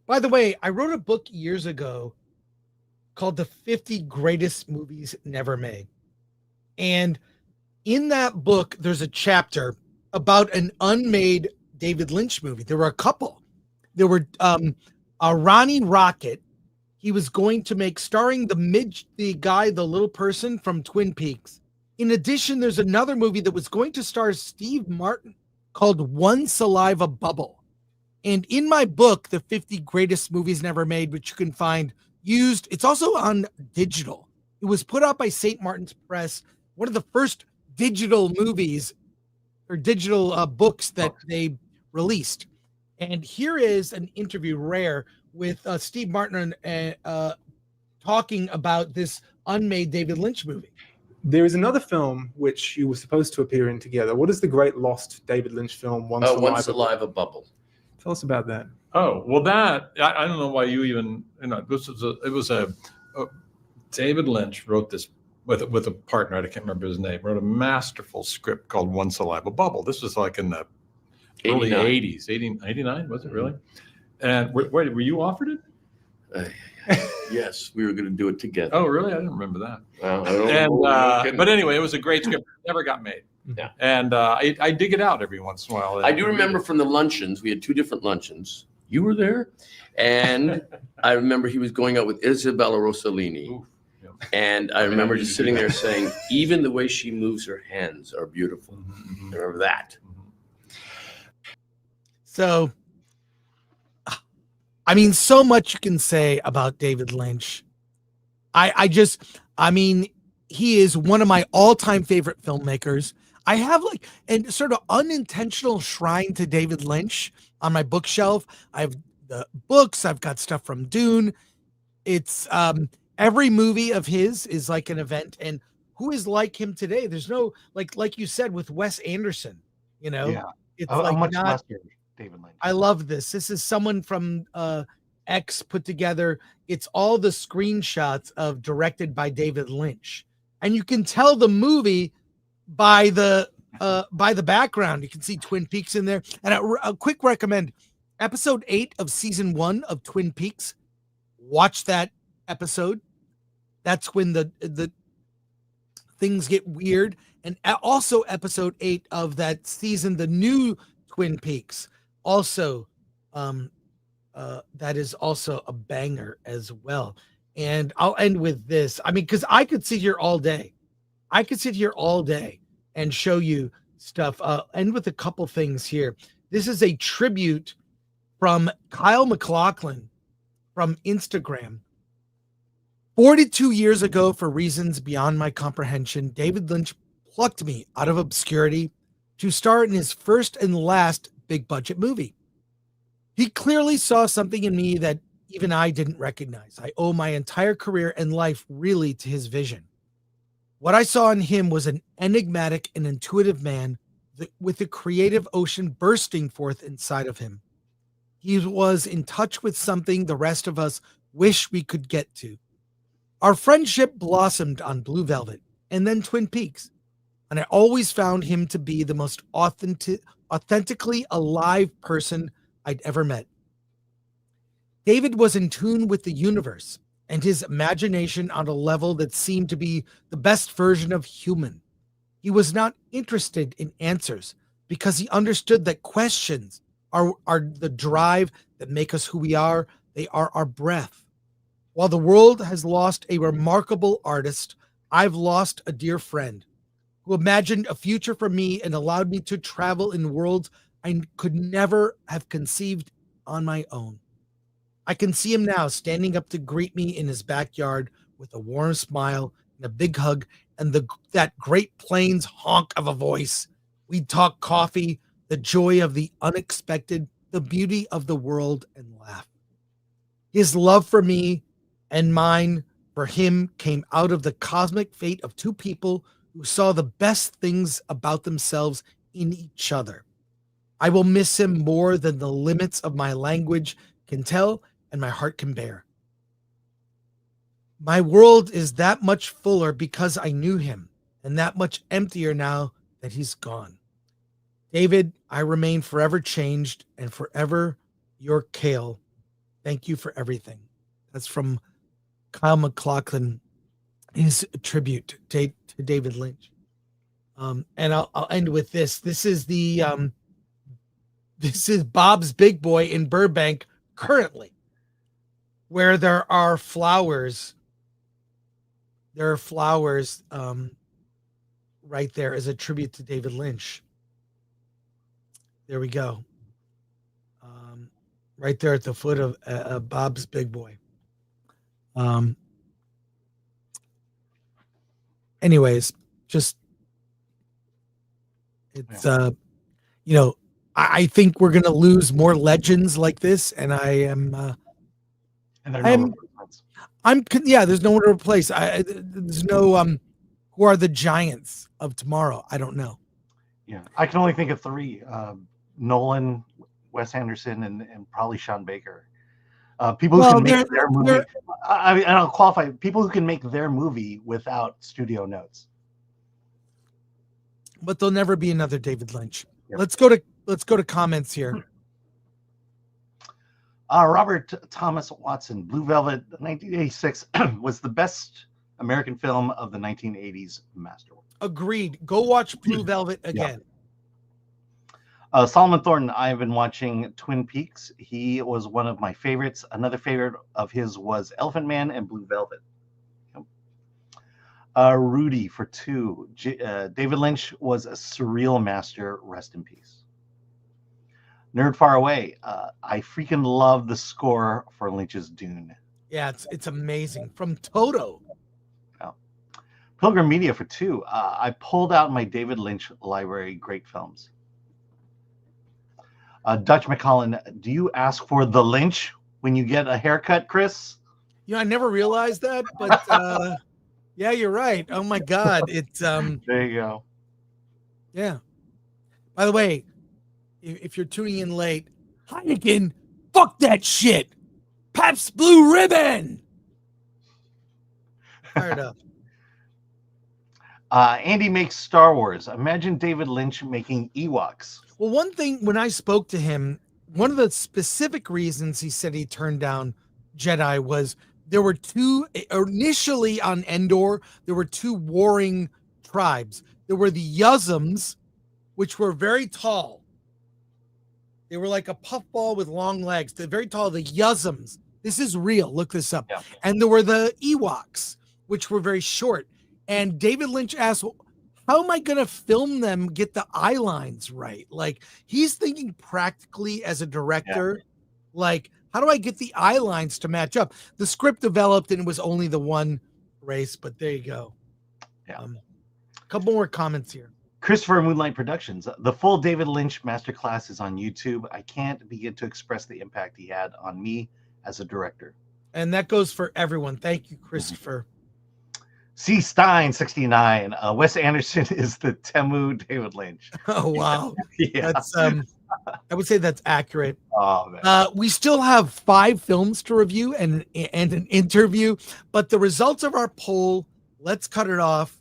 By the way, I wrote a book years ago called The 50 Greatest Movies Never Made. And in that book, there's a chapter about an unmade David Lynch movie. There were a couple. There were Ronnie Rocket. He was going to make, starring the little person from Twin Peaks. In addition, there's another movie that was going to star Steve Martin called One Saliva Bubble. And in my book, The 50 Greatest Movies Never Made, which you can find used, it's also on digital. It was put out by St. Martin's Press, one of the first digital movies or digital books that they released. And here is an interview, rare, with Steve Martin talking about this unmade David Lynch movie. There is another film which you were supposed to appear in together. What is the great lost David Lynch film? One Saliva Bubble. Tell us about that. Oh, well, that I don't know why you even, it was a David Lynch wrote this with a partner. I can't remember his name. Wrote a masterful script called One Saliva Bubble. This was like in the early 80s, 89, was it really? And wait, were you offered it? Yes, we were going to do it together. Oh, really? I didn't remember that. Well, I don't know. But anyway, it was a great script. Never got made. Yeah. And I dig it out every once in a while. I do remember from the luncheons. We had 2 different luncheons. You were there, and I remember he was going out with Isabella Rossellini. Ooh, yeah. And I remember just sitting there saying, even the way she moves her hands are beautiful. Mm-hmm. I remember that. So, I mean, so much you can say about David Lynch. I mean, he is one of my all-time favorite filmmakers. I have like a sort of unintentional shrine to David Lynch on my bookshelf. I have the books. I've got stuff from Dune. It's every movie of his is like an event. And who is like him today? There's no, like you said, with Wes Anderson, Yeah. It's like much not less David Lynch. I love this. This is someone from X put together. It's all the screenshots of directed by David Lynch. And you can tell the movie by the background. You can see Twin Peaks in there. And a quick recommend, episode 8 of season 1 of Twin Peaks. Watch that episode. That's when the things get weird. And also episode 8 of that season, the new Twin Peaks. Also, that is also a banger as well. And I'll end with this. I mean, because I could sit here all day. And show you stuff. End with a couple things here. This is a tribute from Kyle MacLachlan from Instagram. 42 years ago, for reasons beyond my comprehension, David Lynch plucked me out of obscurity to star in his first and last big budget movie. He clearly saw something in me that even I didn't recognize. I owe my entire career and life really to his vision. What I saw in him was an enigmatic and intuitive man with a creative ocean bursting forth inside of him. He was in touch with something the rest of us wish we could get to. Our friendship blossomed on Blue Velvet and then Twin Peaks, and I always found him to be the most authentically alive person I'd ever met. David was in tune with the universe and his imagination on a level that seemed to be the best version of human. He was not interested in answers because he understood that questions are the drive that make us who we are. They are our breath. While the world has lost a remarkable artist, I've lost a dear friend who imagined a future for me and allowed me to travel in worlds I could never have conceived on my own. I can see him now standing up to greet me in his backyard with a warm smile and a big hug and that Great Plains honk of a voice. We'd talk coffee, the joy of the unexpected, the beauty of the world, and laugh. His love for me and mine for him came out of the cosmic fate of two people who saw the best things about themselves in each other. I will miss him more than the limits of my language can tell and my heart can bear. My world is that much fuller because I knew him, and that much emptier now that he's gone. David, I remain forever changed and forever your Kale. Thank you for everything. That's from Kyle MacLachlan, his tribute to David Lynch. And I'll end with this. This is Bob's Big Boy in Burbank currently, where there are flowers. There are flowers right there as a tribute to David Lynch. There we go. Right there at the foot of Bob's Big Boy. Anyways, just it's I think we're gonna lose more legends like this, and I am. There's no one to replace. There's no who are the giants of tomorrow? I don't know. Yeah, I can only think of three: Nolan, Wes Anderson, and probably Sean Baker. People who can make their movie. I'll qualify people who can make their movie without studio notes. But there'll never be another David Lynch. Yep. Let's go to comments here. Robert Thomas Watson, Blue Velvet, 1986 was the best American film of the 1980s masterwork. Agreed. Go watch Blue Velvet again. Yeah. Solomon Thornton, I've been watching Twin Peaks. He was one of my favorites. Another favorite of his was Elephant Man and Blue Velvet. Rudy for 2. David Lynch was a surreal master. Rest in peace. Nerd Far Away. I freaking love the score for Lynch's Dune. Yeah, it's amazing. From Toto. Pilgrim Media for 2. I pulled out my David Lynch library. Great films. Dutch McCollin, do you ask for the Lynch when you get a haircut, Chris? I never realized that, but yeah, you're right. Oh my God, it's there you go. Yeah. By the way, if you're tuning in late, Heineken, fuck that shit. Pabst Blue Ribbon. Fired up. Andy makes Star Wars. Imagine David Lynch making Ewoks. Well, one thing, when I spoke to him, one of the specific reasons he said he turned down Jedi was there were two, initially on Endor, there were two warring tribes. There were the Yuzums, which were very tall. They were like a puffball with long legs. They're very tall, the Yuzums. This is real. Look this up. Yeah. And there were the Ewoks, which were very short. And David Lynch asked, how am I going to film them, get the eye lines right? Like, he's thinking practically as a director, like, how do I get the eye lines to match up? The script developed and it was only the one race, but there you go. Yeah. A couple more comments here. Christopher Moonlight Productions. The full David Lynch masterclass is on YouTube. I can't begin to express the impact he had on me as a director. And that goes for everyone. Thank you, Christopher. C. Stein 69. Wes Anderson is the Temu David Lynch. Oh wow. Yeah. That's I would say that's accurate. Oh man. We still have 5 films to review and an interview, but the results of our poll, let's cut it off.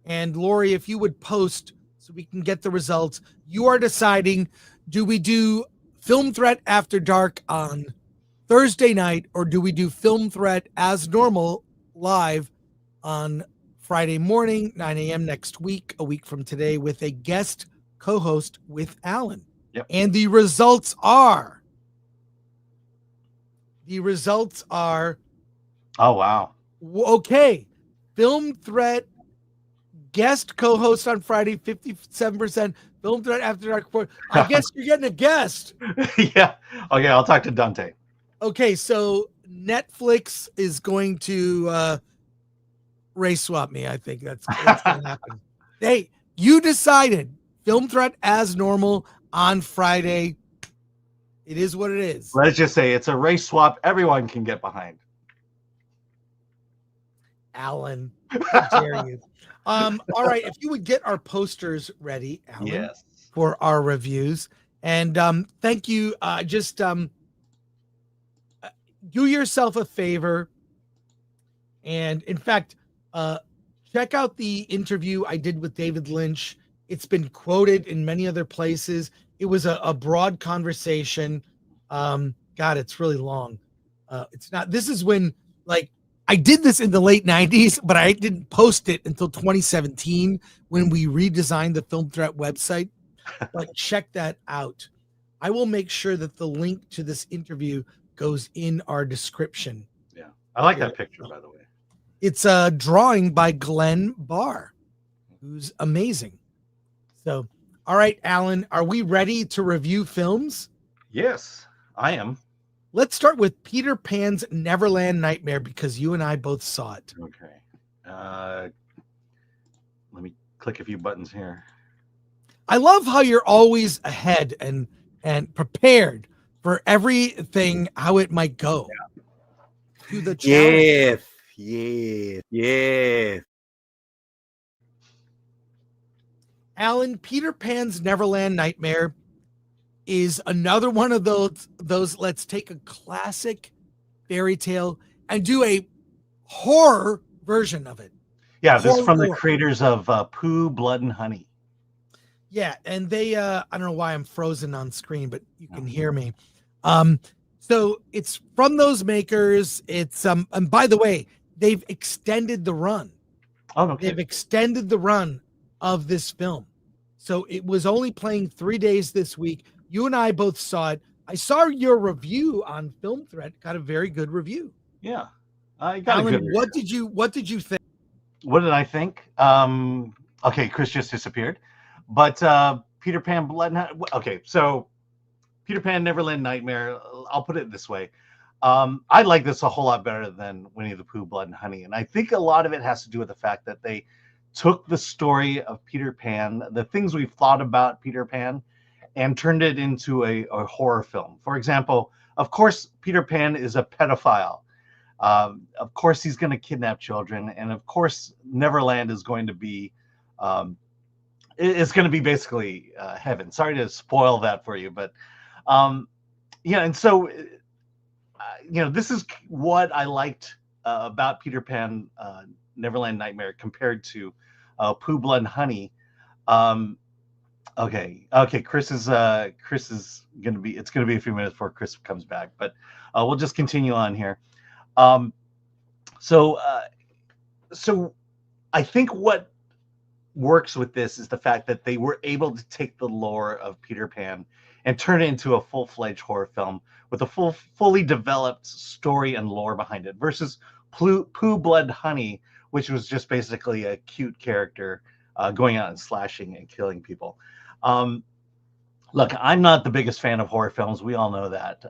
And Lori, if you would post so we can get the results. You are deciding, do we do Film Threat After Dark on Thursday night, or do we do Film Threat as normal live on Friday morning, 9 a.m. next week, a week from today, with a guest co-host with Alan? Yep. And the results are. Oh, wow. Okay. Film Threat guest co-host on Friday, 57%. Film Threat After Dark. I guess you're getting a guest. Yeah. Okay, I'll talk to Dante. Okay, so Netflix is going to race swap me. I think that's going to happen. Hey, you decided Film Threat as normal on Friday. It is what it is. Let's just say it's a race swap everyone can get behind. Alan, how dare you? All right, if you would get our posters ready, Alan, Yes. for our reviews. And thank you. Just do yourself a favor. And in fact, check out the interview I did with David Lynch. It's been quoted in many other places. It was a broad conversation. God, it's really long. It's not. This is when, like, I did this in the late 90s, but I didn't post it until 2017 when we redesigned the Film Threat website. But check that out. I will make sure that the link to this interview goes in our description. Yeah, I like that picture, by the way. It's a drawing by Glenn Barr, who's amazing. So, all right, Alan, are we ready to review films? Yes, I am. Let's start with Peter Pan's Neverland Nightmare because you and I both saw it. Okay. Let me click a few buttons here. I love how you're always ahead and prepared for everything, how it might go. Yeah. To the challenge. Yes. Alan, Peter Pan's Neverland Nightmare is another one of those let's take a classic fairy tale and do a horror version of it. Yeah, this is from the Horror. creators of Pooh, Blood, and Honey. Yeah, and they I don't know why I'm frozen on screen, but you can hear me. So it's from those makers. It's and by the way, they've extended the run. Oh, okay. They've extended the run of this film. So it was only playing 3 days this week. You and I both saw it. I saw your review on Film Threat. Got a very good review. Yeah, I got Alan, a good. what did you think? What did I think? Okay, Chris just disappeared, but Peter Pan, Blood, and Honey. Okay, so Peter Pan, Neverland Nightmare. I'll put it this way. I like this a whole lot better than Winnie the Pooh, Blood and Honey, and I think a lot of it has to do with the fact that they took the story of Peter Pan, the things we've thought about Peter Pan, and turned it into a horror film. For example, of course, Peter Pan is a pedophile. Of course, he's going to kidnap children, and of course, Neverland is going to be, it's going to be basically heaven. Sorry to spoil that for you, but yeah, and so this is what I liked about Peter Pan, Neverland Nightmare compared to Pooh, Blood, and Honey. Okay. Chris is gonna be. It's gonna be a few minutes before Chris comes back, but we'll just continue on here. So I think what works with this is the fact that they were able to take the lore of Peter Pan and turn it into a full-fledged horror film with a fully developed story and lore behind it, versus Pooh, Blood, Honey, which was just basically a cute character going out and slashing and killing people. Look, I'm not the biggest fan of horror films. We all know that.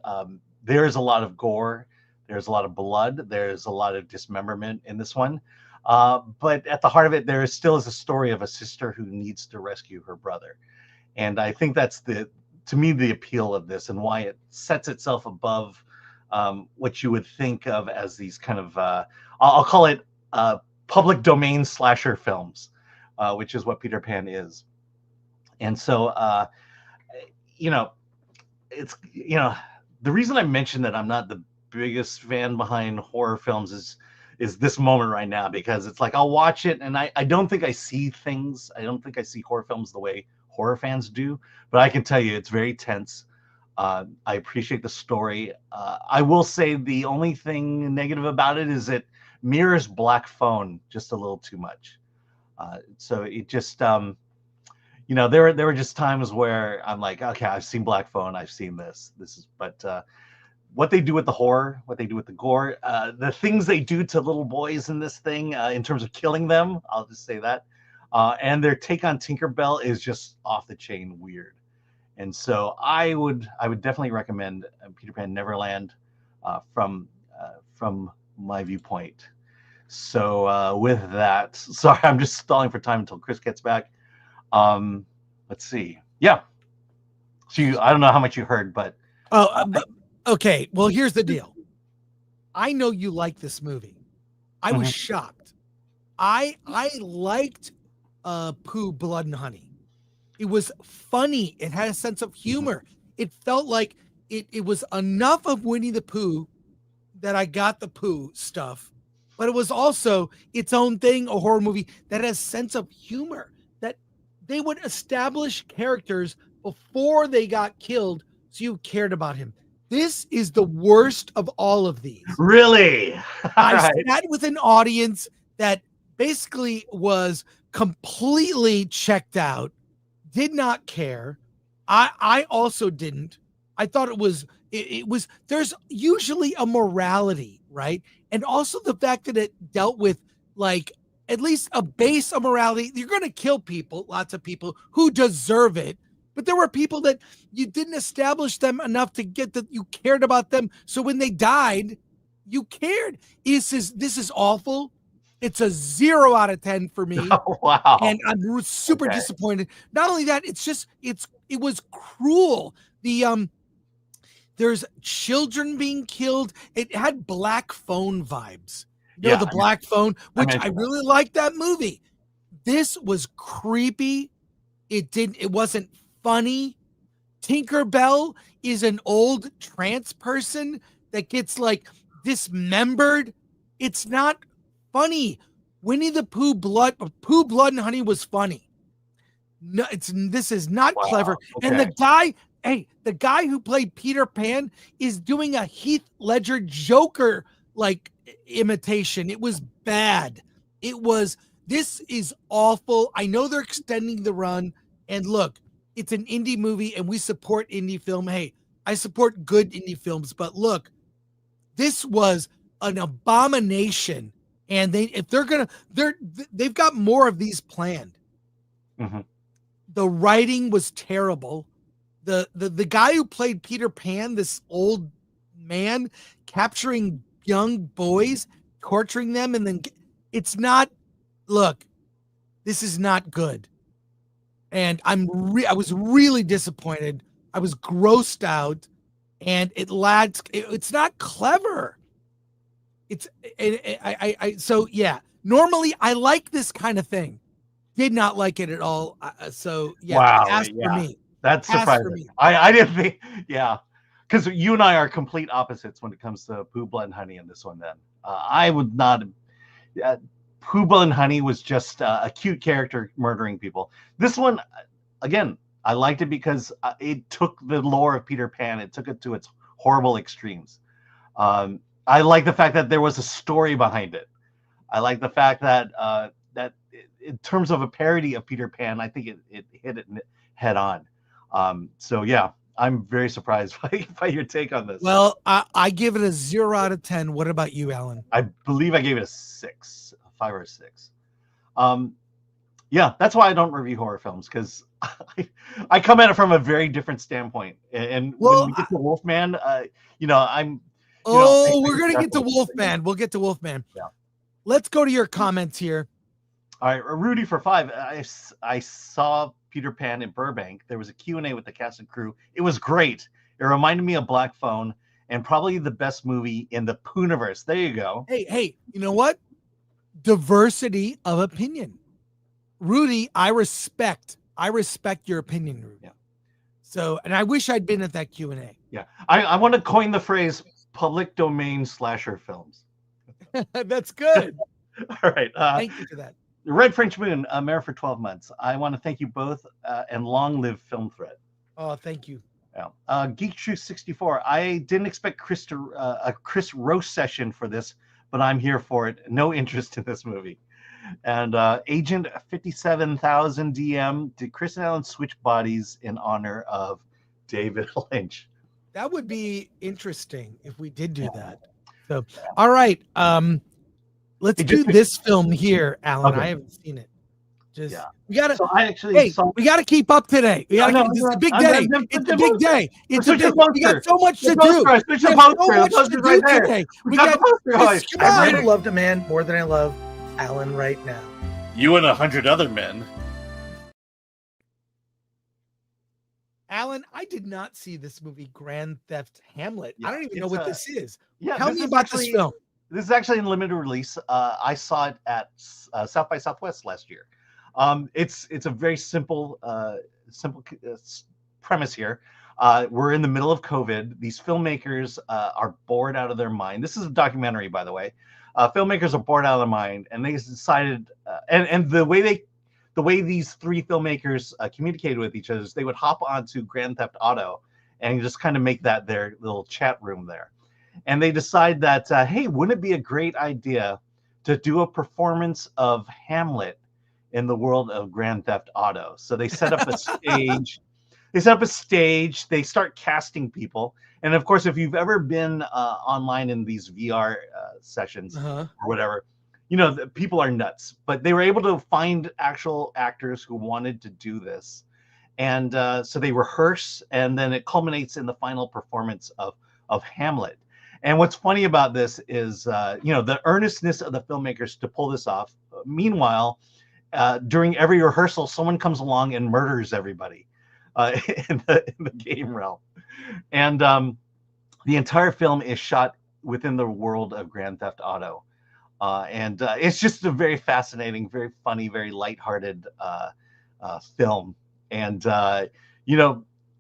There's a lot of gore. There's a lot of blood. There's a lot of dismemberment in this one. But at the heart of it, there still is a story of a sister who needs to rescue her brother. And I think that's to me, the appeal of this and why it sets itself above what you would think of as these kind of, I'll call it public domain slasher films, which is what Peter Pan is. And so, it's, the reason I mentioned that I'm not the biggest fan behind horror films is this moment right now, because it's like I'll watch it and I don't think I see things. I don't think I see horror films the way horror fans do, but I can tell you it's very tense. I appreciate the story. I will say the only thing negative about it is it mirrors Black Phone just a little too much. So it just, there were just times where I'm like, okay, I've seen Black Phone, I've seen this is, but what they do with the horror, what they do with the gore, the things they do to little boys in this thing, in terms of killing them, I'll just say that, and their take on Tinkerbell is just off the chain weird. And so I would definitely recommend Peter Pan Neverland. from my viewpoint. So with that, sorry, I'm just stalling for time until Chris gets back. Let's see. Yeah. So I don't know how much you heard, but okay. Well, here's the deal. I know you like this movie. I was shocked. I liked Pooh, Blood and Honey. It was funny. It had a sense of humor. It felt like it was enough of Winnie the Pooh that I got the Pooh stuff, but it was also its own thing, a horror movie that has sense of humor, that they would establish characters before they got killed so you cared about him. This is the worst of all of these. Really? I sat with an audience that basically was completely checked out, did not care. I also didn't. I thought it was there's usually a morality, right? And also the fact that it dealt with like at least a base of morality. You're going to kill people, lots of people who deserve it. But there were people that you didn't establish them enough to get that you cared about them. So when they died, you cared. This is awful. It's a 0 out of 10 for me. Oh, wow. And I'm super disappointed. Not only that, it was cruel. There's children being killed. It had Black Phone vibes. The Black Phone, which I really liked that movie. This was creepy. It wasn't funny. Tinkerbell is an old trans person that gets like dismembered. It's not funny. Winnie the Pooh, Blood and Honey was funny. No, this is not clever. Okay. And the guy who played Peter Pan is doing a Heath Ledger Joker like imitation. It was bad. This is awful. I know they're extending the run, and look, it's an indie movie and we support indie film. Hey, I support good indie films, but look, this was an abomination. And they've got more of these planned. The writing was terrible. The guy who played Peter Pan, this old man capturing young boys, torturing them, and then this is not good. And I was really disappointed. I was grossed out, and it's not clever. So yeah, normally I like this kind of thing. Did not like it at all. So yeah, wow, for me. That's surprising. I didn't think, because you and I are complete opposites when it comes to Pooh, Blood and Honey in this one. Then I would not. Pooh, Blood and Honey was just a cute character murdering people. This one, again, I liked it because it took the lore of Peter Pan, it took it to its horrible extremes. I like the fact that there was a story behind it. I like the fact that that in terms of a parody of Peter Pan, I think it hit it head on. So yeah, I'm very surprised by your take on this. Well, I give it a 0 out of 10. What about you, Alan? I believe I gave it a 6, a 5 or a 6. Yeah, that's why I don't review horror films, because I come at it from a very different standpoint. And when we get to Wolfman, I'm. We're gonna get to Wolfman. We'll get to Wolfman. Yeah. Let's go to your comments here. All right, Rudy for 5. I saw Peter Pan in Burbank. There was a Q&A with the cast and crew. It was great. It reminded me of Black Phone, and probably the best movie in the Pooniverse. There you go. Hey, you know what? Diversity of opinion. Rudy, I respect your opinion, Rudy. Yeah. So, and I wish I'd been at that Q&A. Yeah. I want to coin the phrase public domain slasher films. That's good. All right. Thank you for that. Red French Moon, Mayor for 12 months. I want to thank you both, and long live Film Threat. Oh, thank you. Yeah. Geek Truth 64. I didn't expect a Chris roast session for this, but I'm here for it. No interest in this movie. And Agent 57,000 DM. Did Chris and Alan switch bodies in honor of David Lynch? That would be interesting if we did do that. So, all right. Let's do this film here, Alan. Okay. I haven't seen it. Just Yeah. we gotta. So I actually Hey, saw. we gotta keep up today. We gotta. No, This is a big I'm day. done. It's a big day. It's a Switch the big. We got poster. so much to The do. poster. We Switch the have so poster. The much to poster's do right there. today. We got the poster going. Come I've on. never loved a man more than I love Alan right now. You and 100 other men. Alan, I did not see this movie, Grand Theft Hamlet. Yeah, I don't even know what this is. Yeah, Tell this me is about actually- this film. This is actually in limited release. I saw it at South by Southwest last year. It's a very simple premise here. We're in the middle of COVID. These filmmakers are bored out of their mind. This is a documentary, by the way. Filmmakers are bored out of their mind, and they decided. And the way these three filmmakers communicated with each other is they would hop onto Grand Theft Auto and just kind of make that their little chat room there. And they decide that, hey, wouldn't it be a great idea to do a performance of Hamlet in the world of Grand Theft Auto? So they set up a stage. They start casting people. And of course, if you've ever been online in these VR sessions or whatever, you know, people are nuts. But they were able to find actual actors who wanted to do this. And so they rehearse, and then it culminates in the final performance of Hamlet. And what's funny about this is, the earnestness of the filmmakers to pull this off. Meanwhile, during every rehearsal, someone comes along and murders everybody in the game realm. And the entire film is shot within the world of Grand Theft Auto. And it's just a very fascinating, very funny, very lighthearted film. And,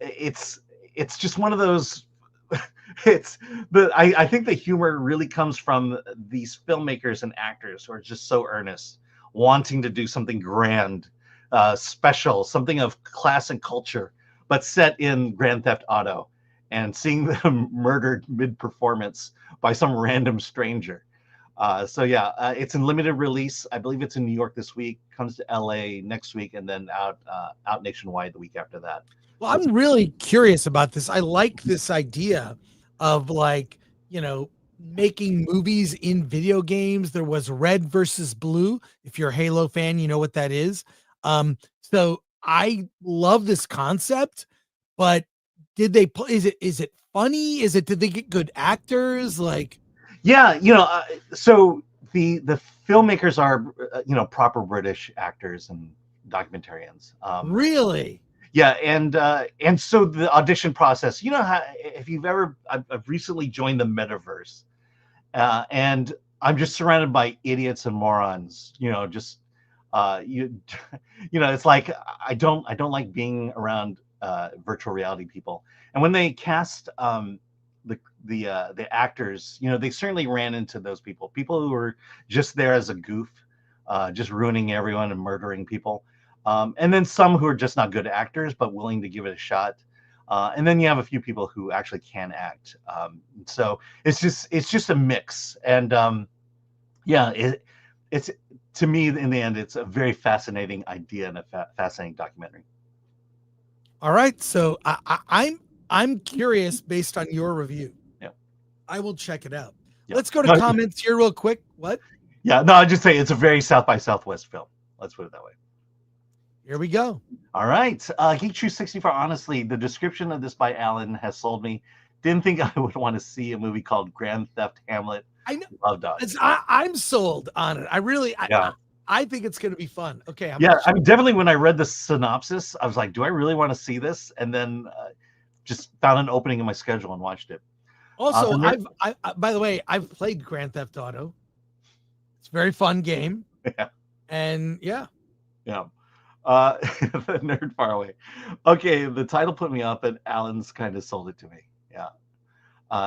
it's just one of those. I think the humor really comes from these filmmakers and actors who are just so earnest, wanting to do something grand, special, something of class and culture, but set in Grand Theft Auto, and seeing them murdered mid-performance by some random stranger. It's in limited release. I believe it's in New York this week, comes to LA next week, and then out nationwide the week after that. Well, I'm really curious about this. I like this idea of making movies in video games. There was Red versus Blue. If you're a Halo fan, you know what that is. So I love this concept, but did they is it funny? Did they get good actors? So the filmmakers are proper British actors and documentarians. Really? Yeah, and so the audition process, how if you've ever, I've recently joined the metaverse, and I'm just surrounded by idiots and morons. It's like I don't like being around virtual reality people. And when they cast the actors, they certainly ran into those people who were just there as a goof, just ruining everyone and murdering people. And then some who are just not good actors, but willing to give it a shot. And then you have a few people who actually can act. So it's just a mix. And it's to me, in the end, it's a very fascinating idea and a fascinating documentary. All right. So I'm curious based on your review. Yeah. I will check it out. Yeah. Let's go to comments here real quick. What? Yeah, no, I'll just say it's a very South by Southwest film. Let's put it that way. Here we go. All right. Geek True 64. Honestly, the description of this by Alan has sold me. Didn't think I would want to see a movie called Grand Theft Hamlet. I know. Love Dog. I'm sold on it. I think it's going to be fun. Okay. I mean, definitely when I read the synopsis, I was like, do I really want to see this? And then just found an opening in my schedule and watched it. Also, by the way, I've played Grand Theft Auto. It's a very fun game. Yeah. And yeah. Yeah. The nerd far away. Okay, the title put me off, but Alan's kind of sold it to me. Yeah.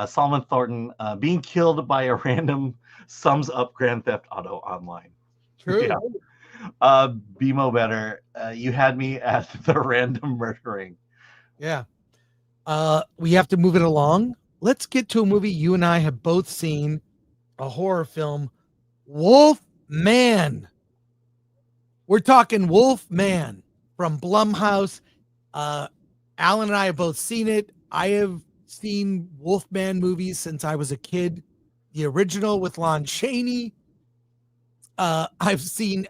Solomon Thornton being killed by a random sums up Grand Theft Auto Online. True. Yeah. BMO better. You had me at the random murdering. Yeah. We have to move it along. Let's get to a movie you and I have both seen, a horror film, Wolf Man. We're talking Wolf Man from Blumhouse. Alan and I have both seen it. I have seen Wolfman movies since I was a kid. The original with Lon Chaney. I've seen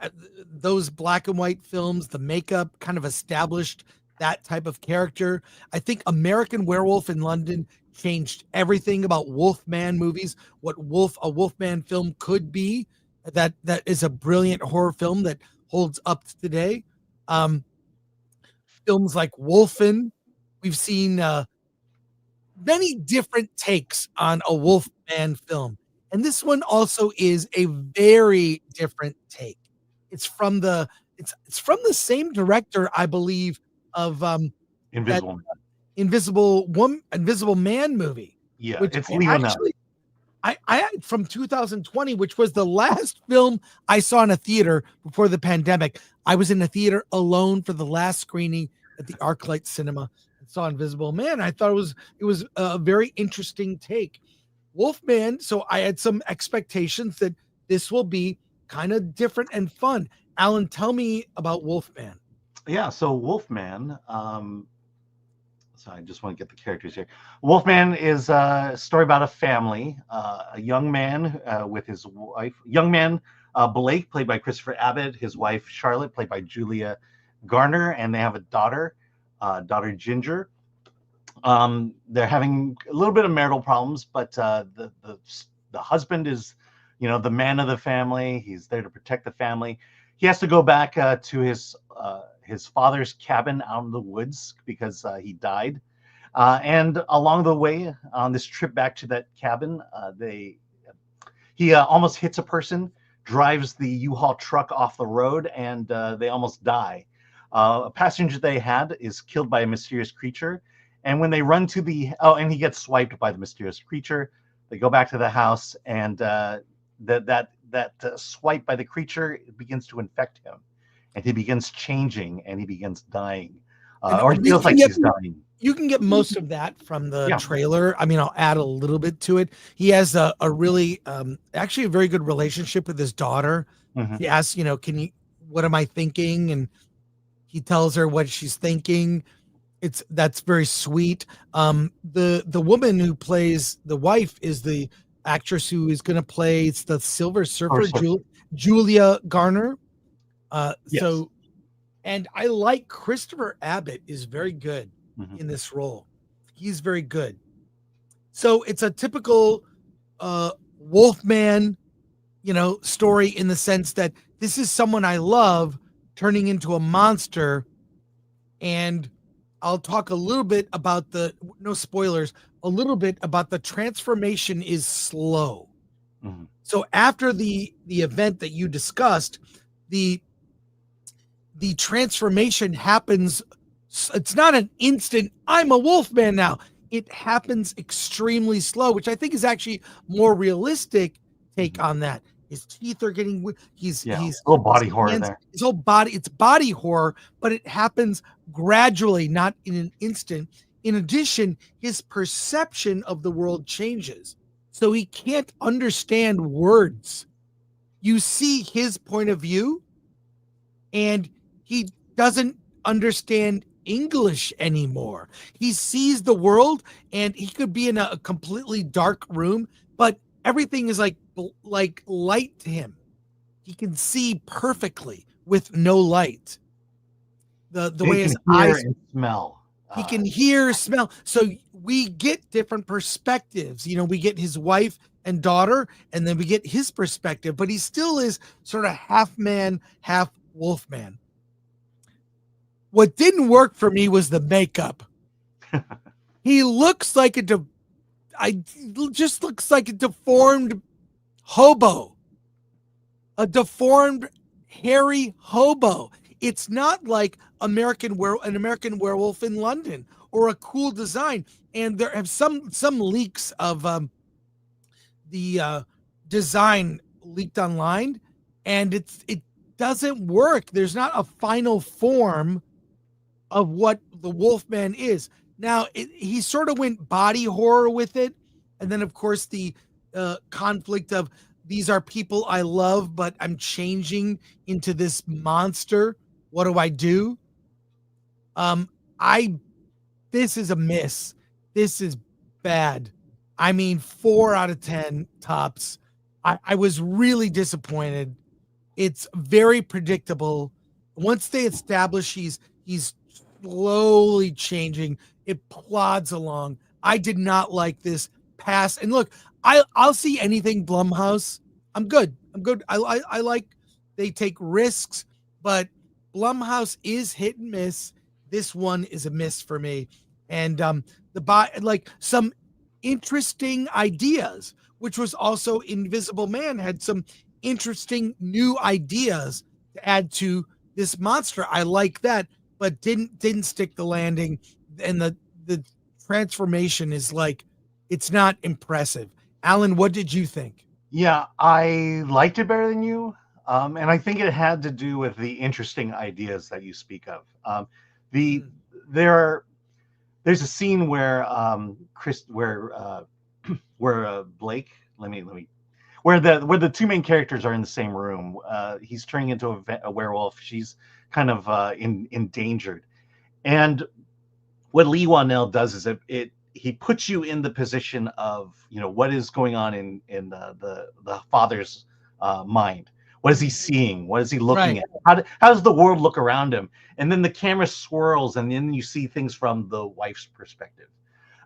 those black and white films. The makeup kind of established that type of character. I think American Werewolf in London changed everything about Wolfman movies, what a Wolfman film could be. That is a brilliant horror film that holds up to today. Films like Wolfen, we've seen many different takes on a Wolfman film. And this one also is a very different take. It's from the same director, I believe, of Invisible Invisible Man movie. Yeah, which it's Leonardo. actually I from 2020, which was the last film I saw in a theater before the pandemic. I was in a theater alone for the last screening at the ArcLight Cinema and saw Invisible Man. I thought it was a very interesting take. Wolfman, so I had some expectations that this will be kind of different and fun. Alan, tell me about Wolfman. Yeah, so Wolfman, so I just want to get the characters here. Wolfman is a story about a family, a young man with his wife, Blake, played by Christopher Abbott, his wife Charlotte, played by Julia Garner, and they have a daughter Ginger. They're having a little bit of marital problems, but the husband is, the man of the family. He's there to protect the family. He has to go back to his father's cabin out in the woods because he died. And along the way on this trip back to that cabin, he almost hits a person, drives the U-Haul truck off the road, and they almost die. A passenger they had is killed by a mysterious creature. And when they run to and he gets swiped by the mysterious creature. They go back to the house, and that swipe by the creature begins to infect him, and he begins changing, and he begins dying, or it feels like he's dying. You can get most of that from the trailer. I mean, I'll add a little bit to it. He has a really, actually a very good relationship with his daughter. Mm-hmm. He asks, what am I thinking? And he tells her what she's thinking. That's very sweet. The woman who plays the wife is the actress who is going to play the Silver Surfer, Julia Garner. Yes. So, and I like Christopher Abbott is very good in this role. He's very good. So it's a typical Wolfman, story in the sense that this is someone I love turning into a monster. And I'll talk a little bit about no spoilers, a little bit about the transformation is slow. Mm-hmm. So after the event that you discussed, the transformation happens. It's not an instant, I'm a Wolfman now. It happens extremely slow, which I think is actually more realistic take on that. His teeth are getting, he's little body horror there. His whole body, it's body horror, but it happens gradually, not in an instant. In addition, his perception of the world changes. So he can't understand words. You see his point of view, and he doesn't understand English anymore. He sees the world, and he could be in a completely dark room, but everything is like light to him. He can see perfectly with no light. The way his eyes smell. He can hear, smell. So we get different perspectives. We get his wife and daughter, and then we get his perspective, but he still is sort of half man, half Wolfman. What didn't work for me was the makeup. He looks like looks like a deformed hobo, a deformed, hairy hobo. It's not like an American Werewolf in London or a cool design. And there have some leaks of the design leaked online, and it doesn't work. There's not a final form of what the Wolfman is. Now, he sort of went body horror with it. And then, of course, the conflict of these are people I love, but I'm changing into this monster. What do I do? This is a miss. This is bad. I mean, 4 out of 10 tops. I was really disappointed. It's very predictable. Once they establish he's slowly changing, it plods along. I did not like this pass. And look, I'll see anything Blumhouse. I'm good. I like they take risks, but Blumhouse is hit and miss. This one is a miss for me. And like some interesting ideas, which was also Invisible Man had some interesting new ideas to add to this monster. I like that, but didn't stick the landing. And the transformation is like, it's not impressive. Alan, what did you think? Yeah, I liked it better than you. And I think it had to do with the interesting ideas that you speak of. There's a scene where Blake, where the two main characters are in the same room. He's turning into a werewolf. She's kind of endangered, and what Lee Wanell does is he puts you in the position of what is going on in the father's mind. What is he seeing? What is he looking at? How does the world look around him? And then the camera swirls, and then you see things from the wife's perspective.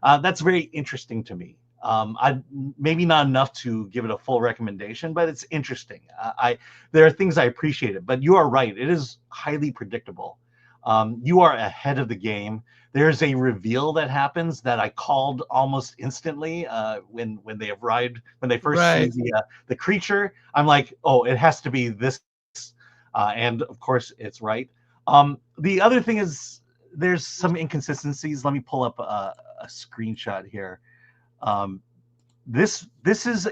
That's very interesting to me. I maybe not enough to give it a full recommendation, but it's interesting. There are things I appreciate it, but you are right. It is highly predictable. You are ahead of the game. There's a reveal that happens that I called almost instantly when they arrived, when they first see the creature. I'm like, oh, it has to be this, and of course it's right. The other thing is there's some inconsistencies. Let me pull up a screenshot here. This is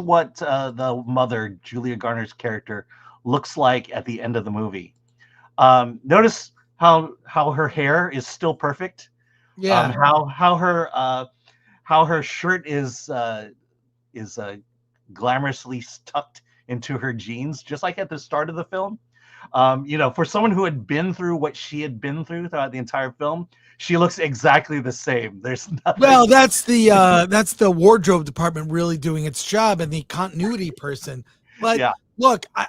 what the mother, Julia Garner's character, looks like at the end of the movie. Notice how her hair is still perfect. Yeah. How her shirt is glamorously tucked into her jeans, just like at the start of the film. For someone who had been through what she had been through throughout the entire film, she looks exactly the same. There's nothing. Well, that's the wardrobe department really doing its job, and the continuity person. But look, I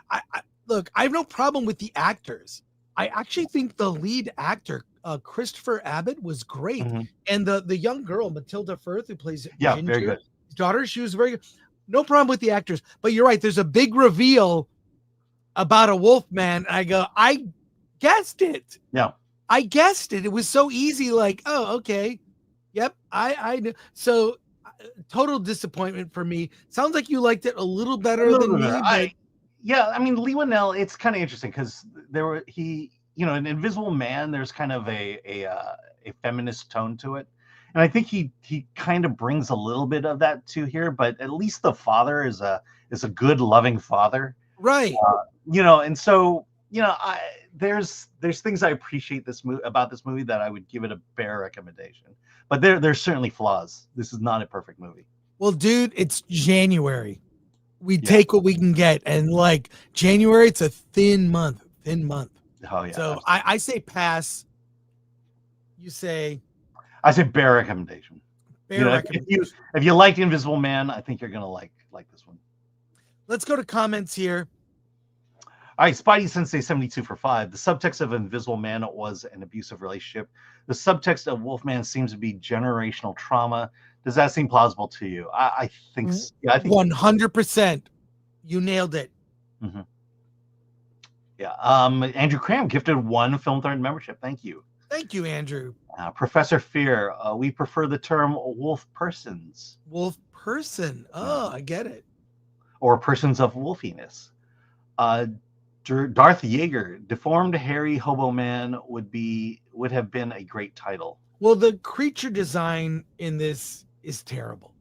have no problem with the actors. I actually think the lead actor, Christopher Abbott, was great, and the young girl Matilda Firth, who plays Ginger, very good. his daughter, she was very good. No problem with the actors, but you're right. There's a big reveal about a wolf man. I go, I guessed it. Yeah, I guessed it. It was so easy. Like, oh, okay, yep, I knew. So, total disappointment for me. Sounds like you liked it a little better than me. But... Yeah, I mean, Lee Wanell, it's kind of interesting because in Invisible Man, there's kind of a feminist tone to it. And I think he kind of brings a little bit of that to here, but at least the father is a good, loving father. Right. And so, there's things I appreciate about this movie that I would give it a bare recommendation. But there's certainly flaws. This is not a perfect movie. Well, dude, it's January. We take what we can get, and like January, it's a thin month. Oh yeah. So I say pass. You say? I say bare recommendation. If you liked Invisible Man, I think you're gonna like this one. Let's go to comments here. All right, Spidey Sensei 72 for 5. The subtext of Invisible Man was an abusive relationship. The subtext of Wolfman seems to be generational trauma. Does that seem plausible to you? I think so. Yeah, I think 100%. You nailed it. Mm-hmm. Yeah. Andrew Cram gifted 1 Film Thread membership. Thank you. Thank you, Andrew. Professor Fear, we prefer the term wolf persons. Wolf person. Oh, I get it. Or persons of wolfiness. Darth Yeager, deformed hairy hobo man would have been a great title. Well, the creature design in this is terrible.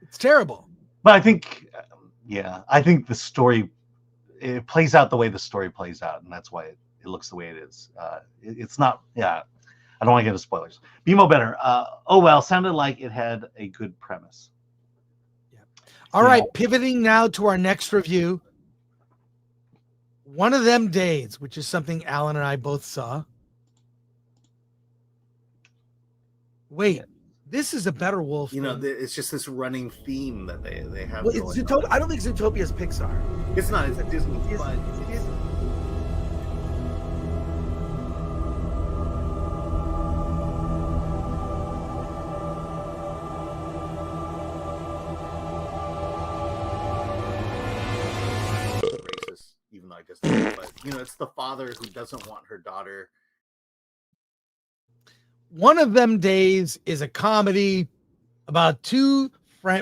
It's terrible. But I think, I think the story, it plays out the way the story plays out, and that's why it looks the way it is. It's not, I don't want to get into spoilers. Bimo Better, sounded like it had a good premise. Yeah. All right, pivoting now to our next review. One of Them Days, which is something Alan and I both saw. Wait, This is a better wolf. You know, it's just this running theme that they have. Well, it's going on. I don't think Zootopia's Pixar. It's not. It's a Disney. But it is. Racist, even though I just, but you know, it's the father who doesn't want her daughter. One of Them Days is a comedy about two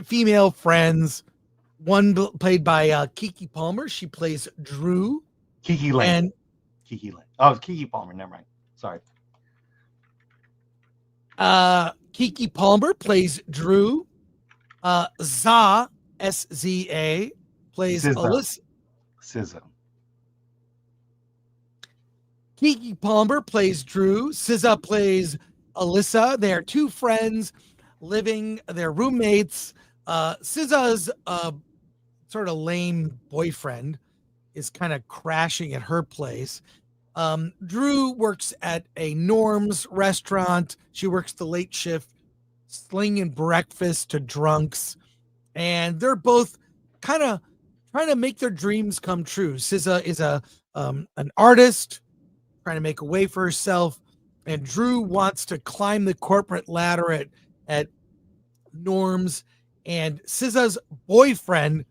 female friends. One played by Kiki Palmer. She plays Drew. Kiki Lane. And Kiki Lane. Oh, Kiki Palmer. Never mind. Sorry. Kiki Palmer plays Drew. Za, S-Z-A, plays Alyssa. SZA. Kiki Palmer plays Drew. SZA plays Alyssa. They are two friends living, they're roommates. SZA's sort of lame boyfriend is kind of crashing at her place. Drew works at a Norm's restaurant. She works the late shift, slinging breakfast to drunks. And they're both kind of trying to make their dreams come true. SZA is an artist trying to make a way for herself. And Drew wants to climb the corporate ladder at Norm's. And SZA's boyfriend,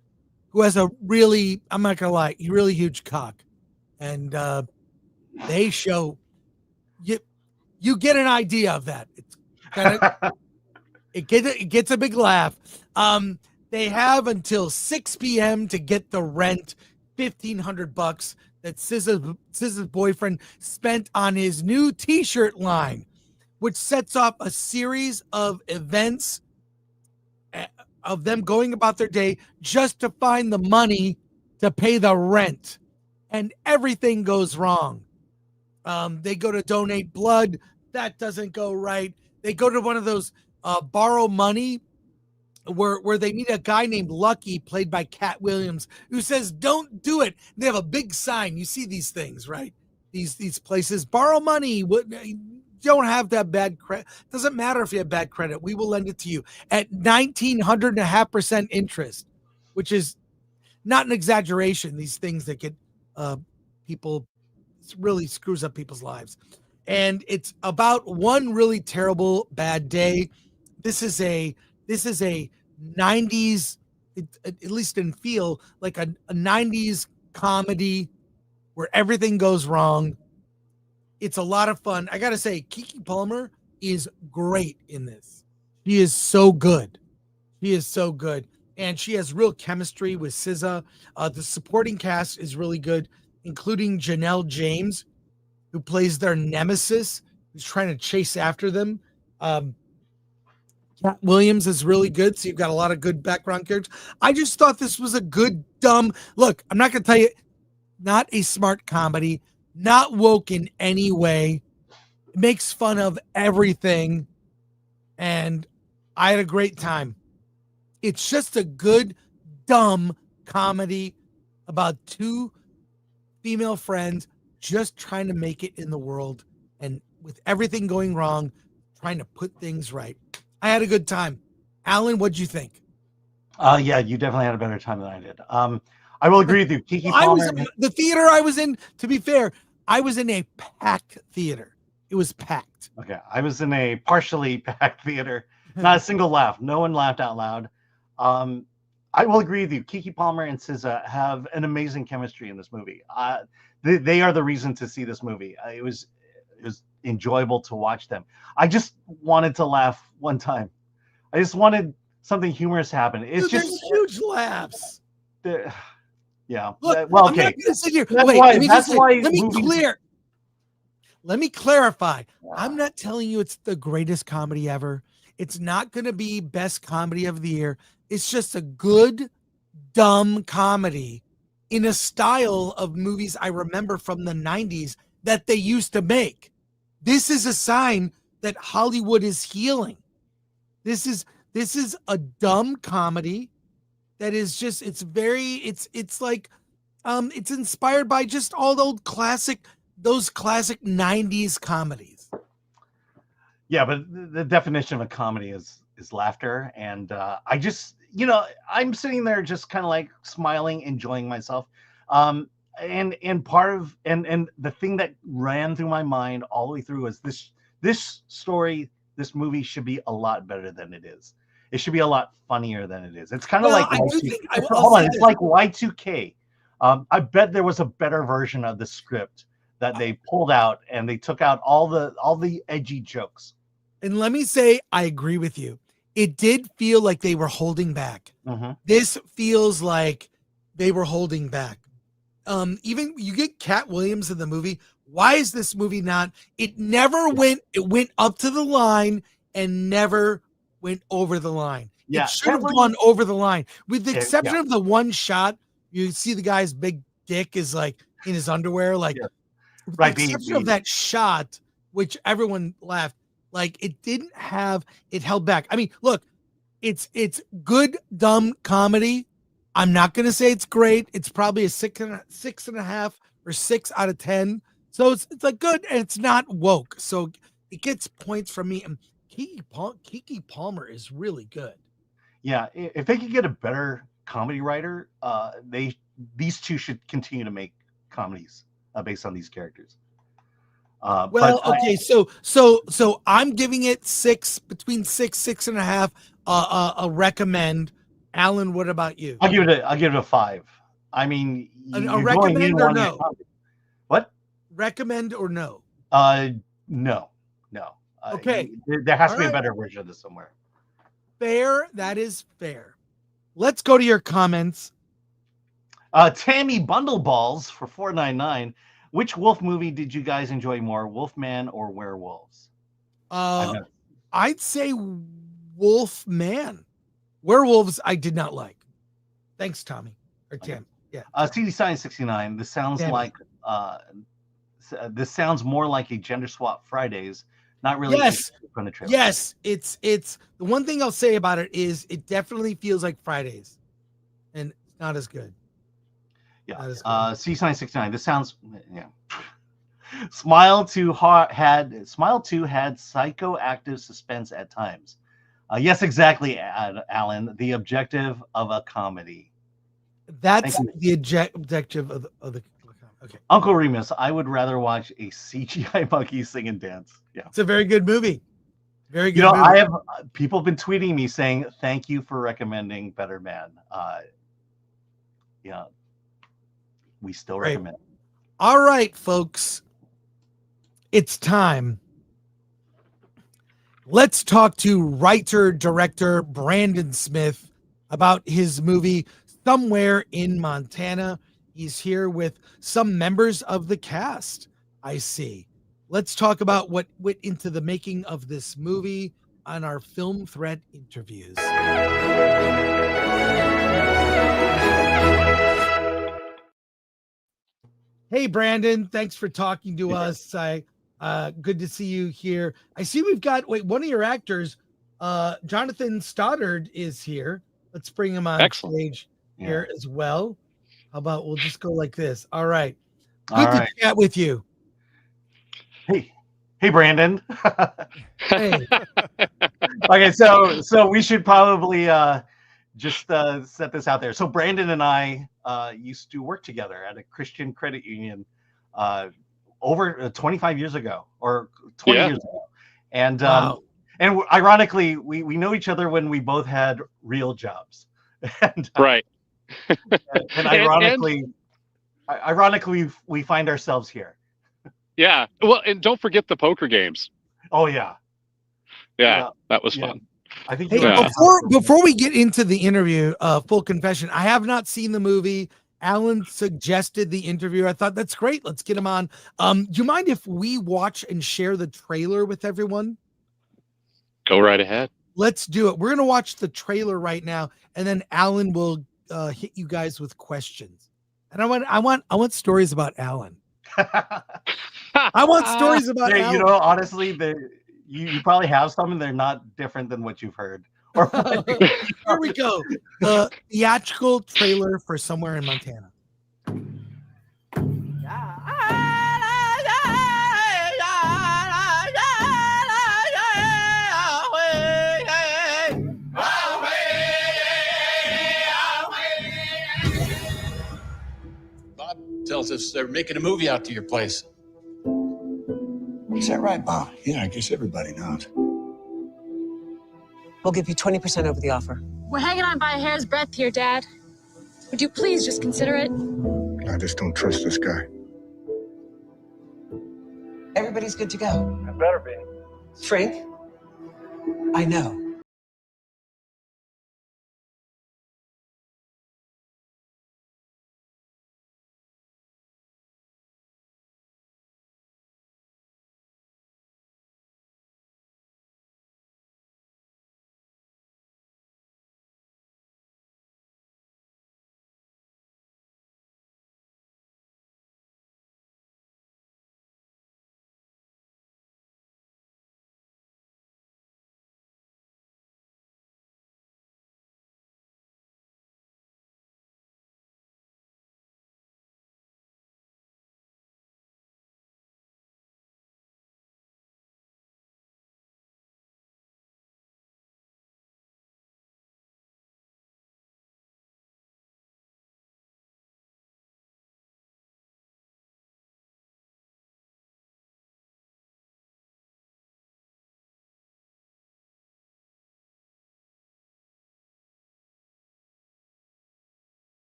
who has a really, I'm not gonna lie, really huge cock. And they show you get an idea of that. It's kind of it gets a big laugh. They have until 6 p.m. to get the rent, $1,500 that SZA's boyfriend spent on his new T-shirt line, which sets off a series of events of them going about their day just to find the money to pay the rent, and everything goes wrong. They go to donate blood, that doesn't go right. They go to one of those borrow money where they meet a guy named Lucky, played by Cat Williams, who says, "Don't do it." They have a big sign. You see these things, right? These places, borrow money. Don't have that bad credit. Doesn't matter if you have bad credit. We will lend it to you at 1,900.5% interest, which is not an exaggeration. These things that get people, really screws up people's lives. And it's about one really terrible bad day. This is a 90s, at least in feel, like a 90s comedy where everything goes wrong. It's a lot of fun. I got to say, Kiki Palmer is great in this. She is so good. She is so good. And she has real chemistry with SZA. The supporting cast is really good, including Janelle James, who plays their nemesis, who's trying to chase after them. Cat Williams is really good, so you've got a lot of good background characters. I just thought this was a good, dumb... Look, I'm not going to tell you, not a smart comedy, not woke in any way. It makes fun of everything, and I had a great time. It's just a good, dumb comedy about two female friends just trying to make it in the world, and with everything going wrong, trying to put things right. I had a good time. Alan, what'd you think? Yeah, you definitely had a better time than I did. I will agree with you. Kiki Palmer. The theater I was in, to be fair, I was in a packed theater. It was packed. Okay, I was in a partially packed theater. Not a single laugh. No one laughed out loud. I will agree with you. Kiki Palmer and SZA have an amazing chemistry in this movie. They are the reason to see this movie. It was enjoyable to watch them. I just wanted to laugh one time. I just wanted something humorous to happen. It's Dude, just there's huge laughs. Yeah. Look, Well, I'm okay. not gonna sit here. That's Wait, why. let me That's just say, why. Let me clarify. I'm not telling you it's the greatest comedy ever. It's not going to be best comedy of the year. It's just a good, dumb comedy in a style of movies I remember from the 90s that they used to make. This is a sign that Hollywood is healing. This is a dumb comedy that is just, it's like, it's inspired by just all those classic 90s comedies. Yeah, but the definition of a comedy is laughter, and I just, I'm sitting there just kind of like smiling, enjoying myself. And part of and the thing that ran through my mind all the way through is this story, this movie should be a lot better than it is. It should be a lot funnier than it is. It's kind of like hold on, it's like Y2K. I bet there was a better version of the script that they pulled out, and they took out all the edgy jokes. And let me say, I agree with you. It did feel like they were holding back. This feels like they were holding back. Even you get Cat Williams in the movie. Why is this movie not? It went up to the line and never went over the line. Yeah, it should have gone over the line. With the exception of the one shot, you see the guy's big dick is like in his underwear. Like, with the exception of that shot, which everyone laughed, like it didn't have, it held back. I mean, look, it's good, dumb comedy. I'm not going to say it's great. It's probably a 6.5 or 6 out of 10. So it's like good, and it's not woke. So it gets points from me. And Keke Palmer is really good. Yeah, if they could get a better comedy writer, these two should continue to make comedies based on these characters. So I'm giving it 6, between 6.5. A recommend. Alan, what about you? I'll give it a 5. I mean, a recommend or no? What? Recommend or no? No. Okay. There has to be a better version of this somewhere. Fair. That is fair. Let's go to your comments. Tammy Bundleballs for $4.99. Which wolf movie did you guys enjoy more, Wolfman or Werewolves? I'd say Wolfman. Werewolves, I did not like. Thanks, Tommy or Tim. Yeah. CD Science 69. This sounds like this sounds more like a Gender Swap Fridays. Not really. Yes. From the trailer. Yes. It's the one thing I'll say about it is it definitely feels like Fridays, and it's not as good. Yeah. CD Science 69. This sounds Smile 2 had psychoactive suspense at times. Yes, exactly, Alan. The objective of a comedy. That's the objective of the okay. Uncle Remus, I would rather watch a CGI monkey sing and dance. Yeah, it's a very good movie. Very good. Movie. I have people have been tweeting me saying thank you for recommending Better Man. We still recommend. All right, folks, it's time. Let's talk to writer-director Brandon Smith about his movie Somewhere in Montana. He's here with some members of the cast, I see. Let's talk about what went into the making of this movie on our Film Threat interviews. Hey, Brandon, thanks for talking to us. Good to see you here. I see we've got one of your actors, Jonathan Stoddard, is here. Let's bring him on stage here as well. How about we'll just go like this? All right. Good to chat with you. Hey, Brandon. Hey. Okay, so we should probably just set this out there. So Brandon and I used to work together at a Christian credit union over 25 years ago or 20 years ago. And and ironically, we know each other when we both had real jobs. And, right. And ironically, we find ourselves here. Yeah. Well, and don't forget the poker games. Oh yeah. Yeah, that was fun. I think before we get into the interview, full confession, I have not seen the movie. Alan suggested the interview. I thought that's great. Let's get him on. Do you mind if we watch and share the trailer with everyone? Go right ahead. Let's do it. We're going to watch the trailer right now, and then Alan will hit you guys with questions. And I want stories about Alan. I want stories about Alan. You know, honestly, you probably have some, and they're not different than what you've heard. Here we go. The theatrical trailer for Somewhere in Montana. relatives. They're making a movie out to your place. Is that right, Bob? Yeah, I guess everybody knows. We'll give you 20% over the offer. We're hanging on by a hair's breadth here, Dad. Would you please just consider it? I just don't trust this guy. Everybody's good to go. I better be. Frank, I know.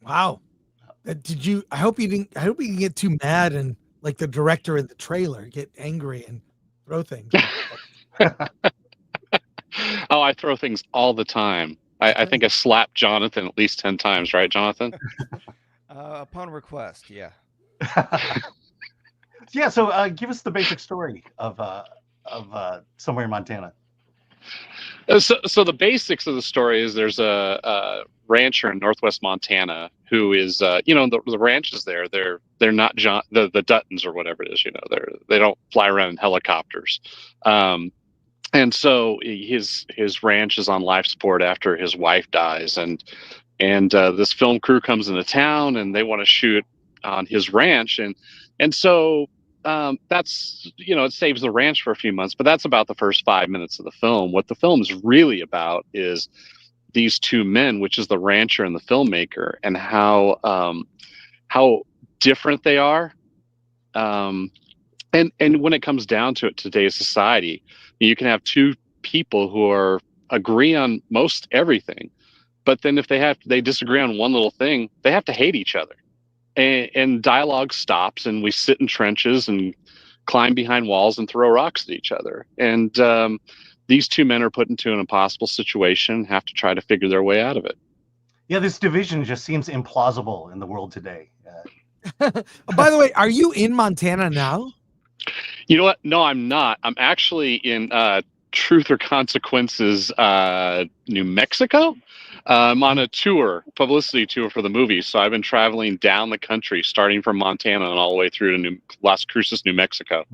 Wow. I hope you didn't get too mad and like the director in the trailer get angry and throw things. Oh, I throw things all the time. I think I slapped Jonathan at least 10 times, right, Jonathan? Upon request, yeah. Yeah, so give us the basic story of Somewhere in Montana. So the basics of the story is there's a rancher in northwest Montana who is, the ranch is there. They're not the Duttons or whatever it is. They don't fly around in helicopters. And so his ranch is on life support after his wife dies, and this film crew comes into town and they want to shoot on his ranch, and so that's it saves the ranch for a few months, but that's about the first 5 minutes of the film. What the film is really about is these two men, which is the rancher and the filmmaker, and how different they are. And when it comes down to it, today's society, you can have two people who agree on most everything, but then if they disagree on one little thing, they have to hate each other, and dialogue stops, and we sit in trenches and climb behind walls and throw rocks at each other. And these two men are put into an impossible situation, have to try to figure their way out of it. Yeah, this division just seems implausible in the world today. By the way, are you in Montana now? You know what? No, I'm not. I'm actually in Truth or Consequences, New Mexico. I'm on a publicity tour for the movie. So I've been traveling down the country, starting from Montana and all the way through to Las Cruces, New Mexico.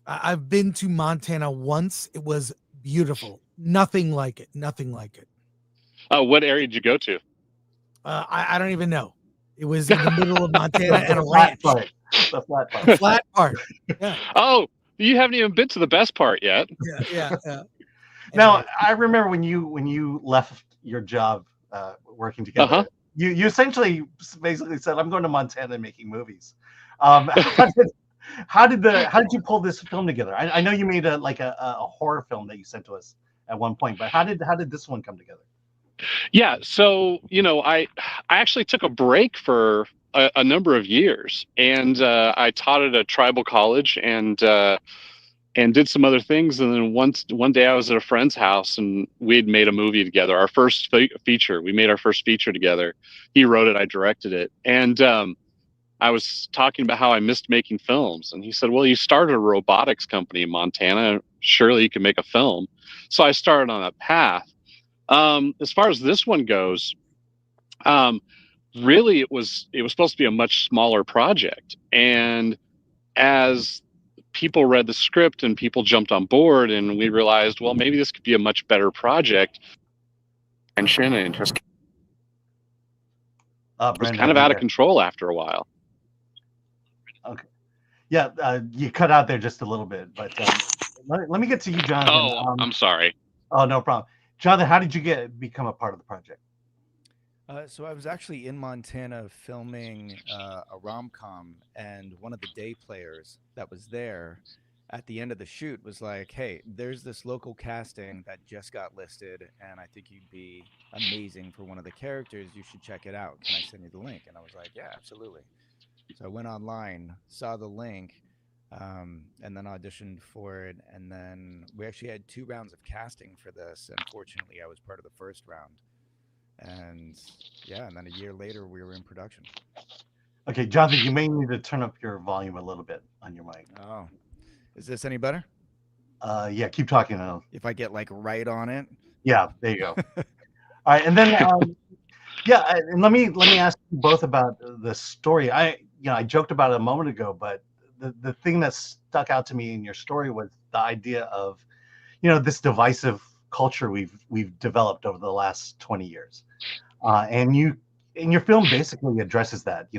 I've been to Montana once. It was beautiful. Nothing like it. Nothing like it. What area did you go to? I don't even know. It was in the middle of Montana and a ranch. The flat part. The flat part. Yeah. Oh, you haven't even been to the best part yet. Yeah. Now, I remember when you left your job working together, you essentially basically said, "I'm going to Montana and making movies." How did you pull this film together? I know you made a horror film that you sent to us at one point, but how did this one come together? Yeah, so I actually took a break for a number of years, and I taught at a tribal college and did some other things. And then one day I was at a friend's house and we had made a movie together, our first feature. We made our first feature together. He wrote it, I directed it, and I was talking about how I missed making films, and he said, "Well, you started a robotics company in Montana. Surely you can make a film." So I started on that path. As far as this one goes, really it was supposed to be a much smaller project, and as people read the script and people jumped on board, and we realized, well, maybe this could be a much better project. And Shannon just was kind of out of control after a while. Okay. Yeah, you cut out there just a little bit, but let me get to you, Jonathan. Oh, I'm sorry. Oh, no problem. Jonathan, how did you become a part of the project? So I was actually in Montana filming a rom-com, and one of the day players that was there at the end of the shoot was like, "Hey, there's this local casting that just got listed, and I think you'd be amazing for one of the characters. You should check it out. Can I send you the link?" And I was like, "Yeah, absolutely." So I went online, saw the link, and then auditioned for it. And then we actually had 2 rounds of casting for this. And fortunately, I was part of the first round. And yeah, and then a year later, we were in production. Okay, Jonathan, you may need to turn up your volume a little bit on your mic. Oh, is this any better? Yeah, keep talking. If I get like right on it. Yeah, there you go. All right, and then and let me ask you both about the story. I joked about it a moment ago, but the thing that stuck out to me in your story was the idea of, this divisive culture we've developed over the last 20 years, and your film basically addresses that.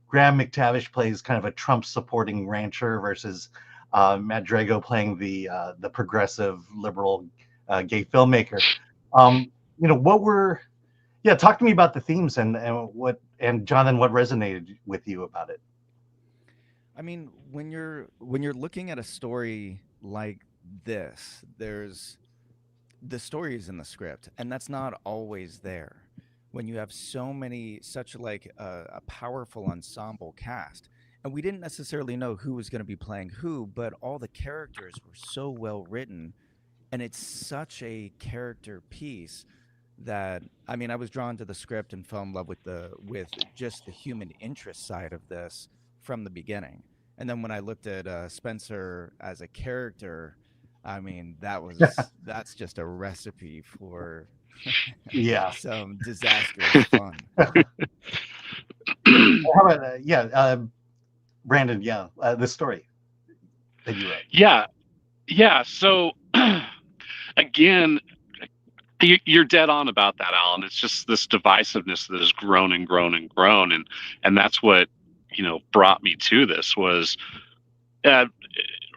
Graham McTavish plays kind of a Trump supporting rancher versus Matt Drago playing the progressive liberal gay filmmaker. Talk to me about the themes and Jonathan, what resonated with you about it? I mean, when you're looking at a story like this, the story is in the script, and that's not always there. When you have such a powerful ensemble cast, and we didn't necessarily know who was going to be playing who, but all the characters were so well written, and it's such a character piece that, I mean, I was drawn to the script and fell in love with just the human interest side of this from the beginning. And then when I looked at Spencer as a character, I mean, that's just a recipe for some disastrous fun. How about Brandon? The story that you wrote. Yeah. So again, you're dead on about that, Alan. It's just this divisiveness that has grown and grown and grown, and that's what brought me to this was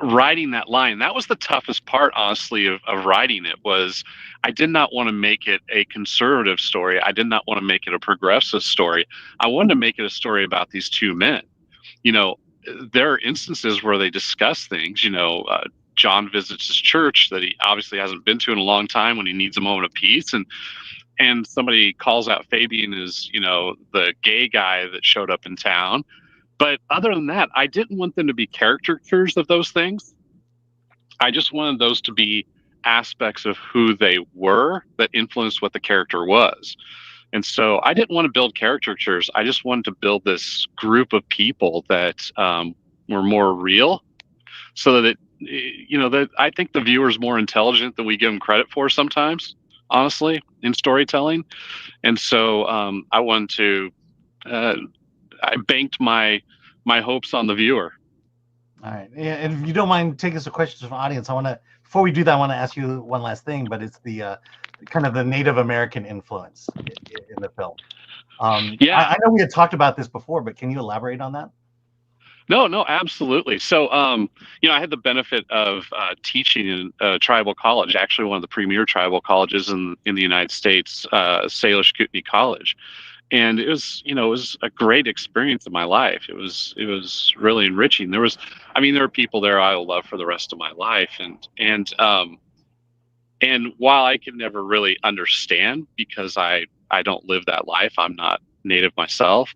writing that line. That was the toughest part, honestly, of writing it. Was I did not want to make it a conservative story. I did not want to make it a progressive story. I wanted to make it a story about these 2 men. There are instances where they discuss things. John visits his church that he obviously hasn't been to in a long time when he needs a moment of peace, and somebody calls out Fabian as the gay guy that showed up in town. But other than that, I didn't want them to be caricatures of those things. I just wanted those to be aspects of who they were that influenced what the character was. And so I didn't want to build caricatures. I just wanted to build this group of people that were more real, so that that I think the viewer's more intelligent than we give them credit for sometimes, honestly, in storytelling. And so I wanted to. I banked my hopes on the viewer. All right, and if you don't mind taking some questions from the audience, before we do that, I want to ask you one last thing, but it's the kind of the Native American influence in the film. I know we had talked about this before, but can you elaborate on that? No, absolutely. So, I had the benefit of teaching in a tribal college, actually one of the premier tribal colleges in the United States, Salish Kootenai College. And it was a great experience in my life. It was really enriching. There are people there I will love for the rest of my life. And while I can never really understand, because I don't live that life, I'm not Native myself.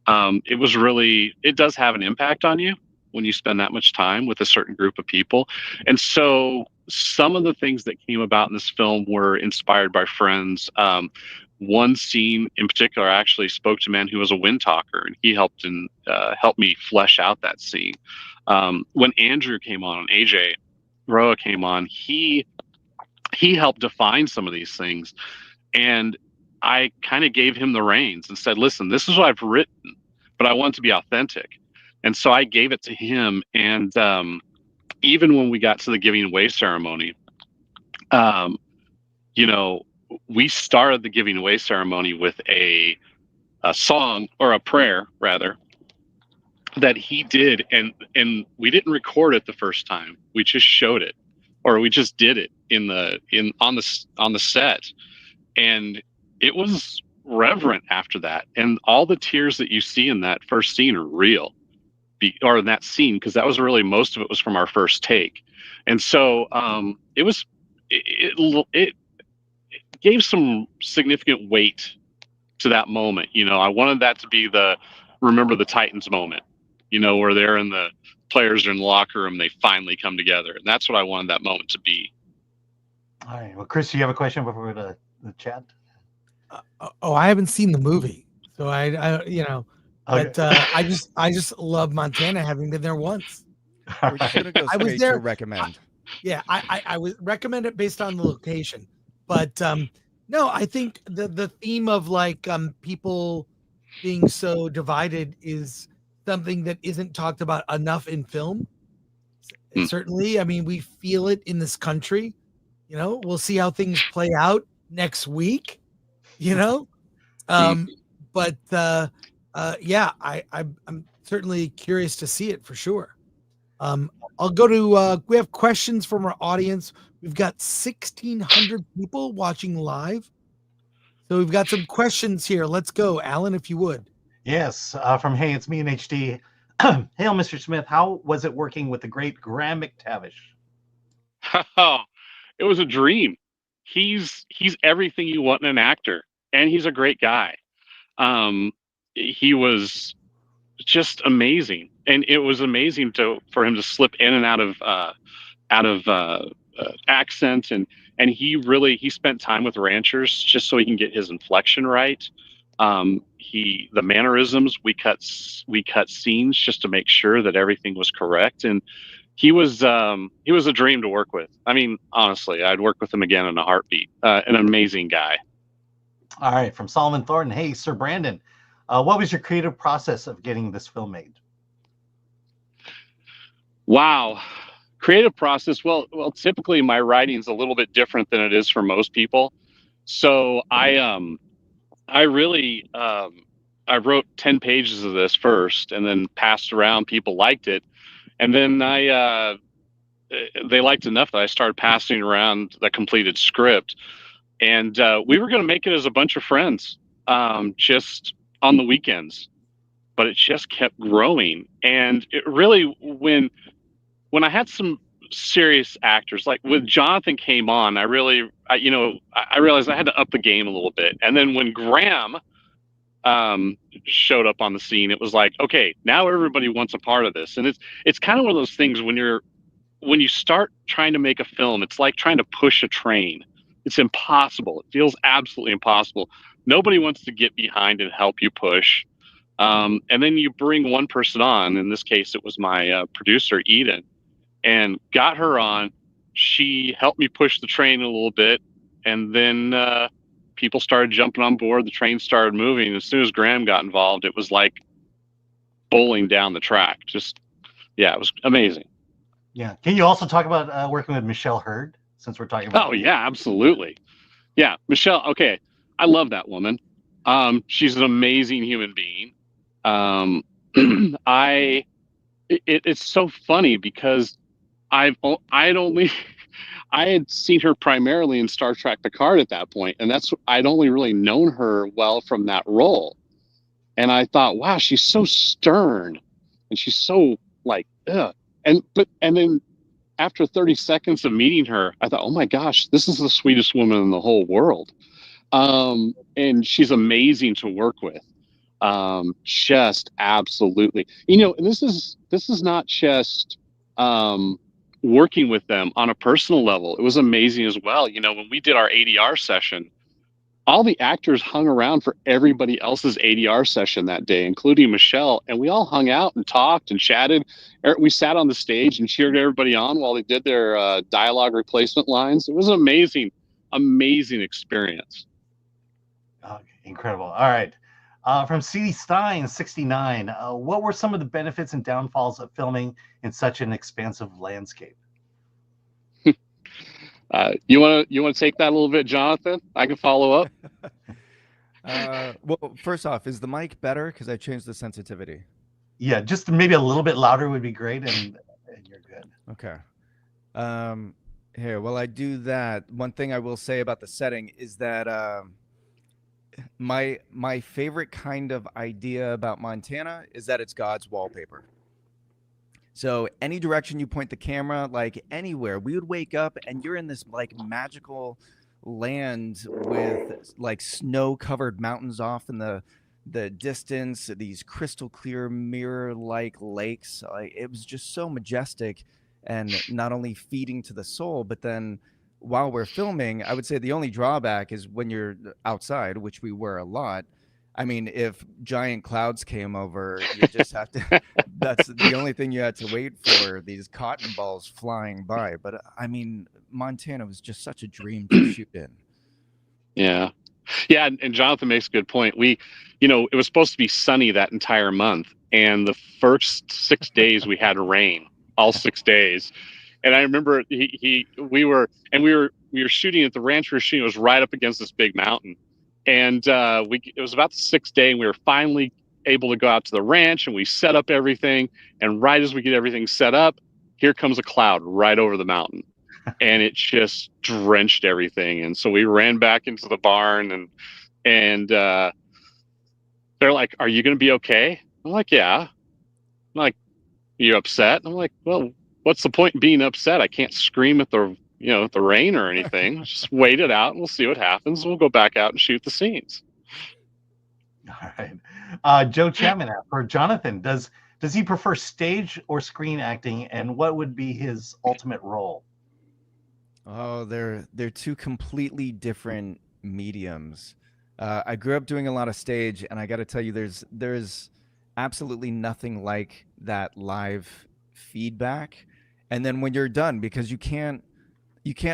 It does have an impact on you when you spend that much time with a certain group of people. And so some of the things that came about in this film were inspired by friends. One scene in particular actually spoke to a man who was a wind talker, and he helped me flesh out that scene. When Andrew came on, AJ Roa came on, he helped define some of these things, and I kind of gave him the reins and said, "Listen, this is what I've written, but I want it to be authentic." And so I gave it to him, and even when we got to the giving away ceremony, we started the giving away ceremony with a song, or a prayer rather, that he did, and we didn't record it the first time. We just showed it, or we just did it, on the set, and it was reverent after that. And all the tears that you see in that first scene are real, or in that scene, because that was really, most of it was from our first take. And so it gave some significant weight to that moment. I wanted that to be the Remember the Titans moment, where they're in the players are in the locker room, they finally come together. And that's what I wanted that moment to be. All right. Well, Chris, do you have a question before we go to the chat? I haven't seen the movie, so I but I just love Montana, having been there once. We're just gonna go I was straight there. to recommend. I would recommend it based on the location, but no, I think the theme of people being so divided is something that isn't talked about enough in film. Certainly, I mean, we feel it in this country. We'll see how things play out next week. But yeah, I'm certainly curious to see it for sure. I'll go to we have questions from our audience. We've got 1,600 people watching live, so we've got some questions here. Let's go, Alan, if you would. Yes, from Hey, it's me in HD. Hail, Mr. Smith. How was it working with the great Graham McTavish? It was a dream. He's everything you want in an actor, and he's a great guy. He was just amazing, and it was amazing for him to slip in and out of accent, and he spent time with ranchers just so he can get his inflection right. The mannerisms, we cut scenes just to make sure that everything was correct, and he was a dream to work with. I mean, honestly, I'd work with him again in a heartbeat. An amazing guy. All right, from Solomon Thornton. Hey, Sir Brandon, what was your creative process of getting this film made? Wow. Creative process. Well, typically my writing's a little bit different than it is for most people. So I wrote 10 pages of this first and then passed around. People liked it. And then they liked enough that I started passing around the completed script. And we were going to make it as a bunch of friends, just on the weekends. But it just kept growing. And it really, when I had some serious actors, like when Jonathan came on, I realized I had to up the game a little bit. And then when Graham showed up on the scene, it was like, okay, now everybody wants a part of this. And it's kind of one of those things when you start trying to make a film, it's like trying to push a train. It's impossible. It feels absolutely impossible. Nobody wants to get behind and help you push. And then you bring one person on. In this case, it was my producer, Eden, and got her on. She helped me push the train a little bit. And then people started jumping on board. The train started moving. As soon as Graham got involved, it was like bowling down the track. It was amazing. Yeah. Can you also talk about working with Michelle Hurd, since we're talking about? Oh, yeah, absolutely. Yeah, Michelle. Okay. I love that woman. She's an amazing human being. It's so funny because I had seen her primarily in Star Trek Picard at that point, and I'd only really known her well from that role. And I thought, wow, she's so stern, and she's so like, ugh. And then after 30 seconds of meeting her, I thought, oh my gosh, this is the sweetest woman in the whole world. And she's amazing to work with. Just absolutely. And this is not just working with them on a personal level. It was amazing as well. When we did our ADR session, all the actors hung around for everybody else's ADR session that day, including Michelle, and we all hung out and talked and chatted. We sat on the stage and cheered everybody on while they did their dialogue replacement lines. It was an amazing experience. Incredible. All right. From CD Stein 69, what were some of the benefits and downfalls of filming in such an expansive landscape? You want to take that a little bit, Jonathan? I can follow up. Well, first off, is the mic better? Because I changed the sensitivity. Yeah, just maybe a little bit louder would be great, and you're good. Okay. Here, while I do that, one thing I will say about the setting is that my favorite kind of idea about Montana is that it's God's wallpaper. So any direction you point the camera, like anywhere, we would wake up and you're in this like magical land with like snow-covered mountains off in the distance, these crystal clear mirror-like lakes. Like it was just so majestic and not only feeding to the soul, but then while we're filming, I would say the only drawback is when you're outside, which we were a lot. I mean, if giant clouds came over, you just have to, that's the only thing you had to wait for, these cotton balls flying by. But I mean, Montana was just such a dream to shoot in. Yeah. Yeah. And Jonathan makes a good point. It was supposed to be sunny that entire month. And the first 6 days we had rain, all 6 days. And I remember we were shooting at the ranch we were shooting. It was right up against this big mountain. And it was about the 6th day, and we were finally able to go out to the ranch, and we set up everything. And right as we get everything set up, here comes a cloud right over the mountain, and it just drenched everything. And so we ran back into the barn, and they're like, "Are you going to be okay?" I'm like, "Yeah." I'm like, "You upset?" I'm like, "Well, what's the point in being upset? I can't scream at the rain or anything. Just wait it out and we'll see what happens. We'll go back out and shoot the scenes." All right. Joe Chapman for Jonathan, does he prefer stage or screen acting, and what would be his ultimate role? Oh, they're two completely different mediums. I grew up doing a lot of stage, and I got to tell you, there's absolutely nothing like that live feedback. And then when you're done, because you can't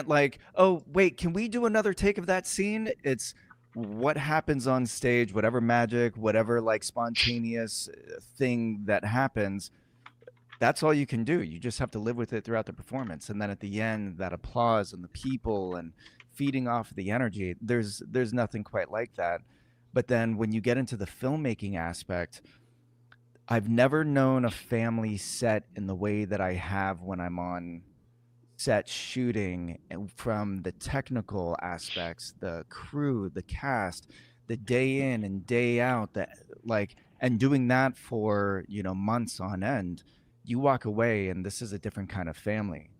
like, "Oh, wait, can we do another take of that scene?" It's what happens on stage, whatever magic, whatever like spontaneous thing that happens, that's all you can do. You just have to live with it throughout the performance. And then at the end, that applause and the people and feeding off the energy, there's nothing quite like that. But then when you get into the filmmaking aspect, I've never known a family set in the way that I have when I'm on set shooting, from the technical aspects, the crew, the cast, the day in and day out, and doing that for months on end. You walk away and this is a different kind of family.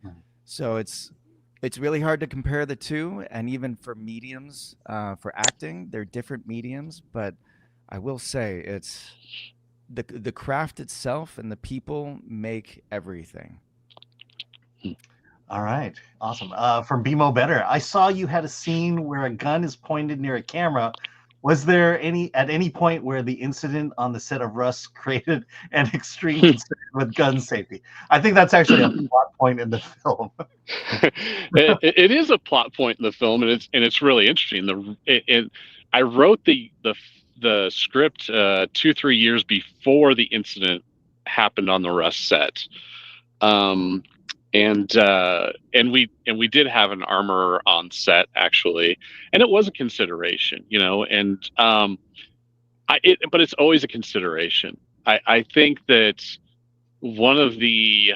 So it's really hard to compare the two, and even for mediums, for acting, they're different mediums. But I will say it's the craft itself and the people make everything. All right, awesome. From BMO Better, I saw you had a scene where a gun is pointed near a camera. Was there at any point where the incident on the set of Rust created an extreme concern with gun safety? I think that's actually a plot point in the film. It is a plot point in the film, and it's really interesting. I wrote the script 2-3 years before the incident happened on the Rust set. And we did have an armorer on set, actually, and it was a consideration, but it's always a consideration. I think that one of the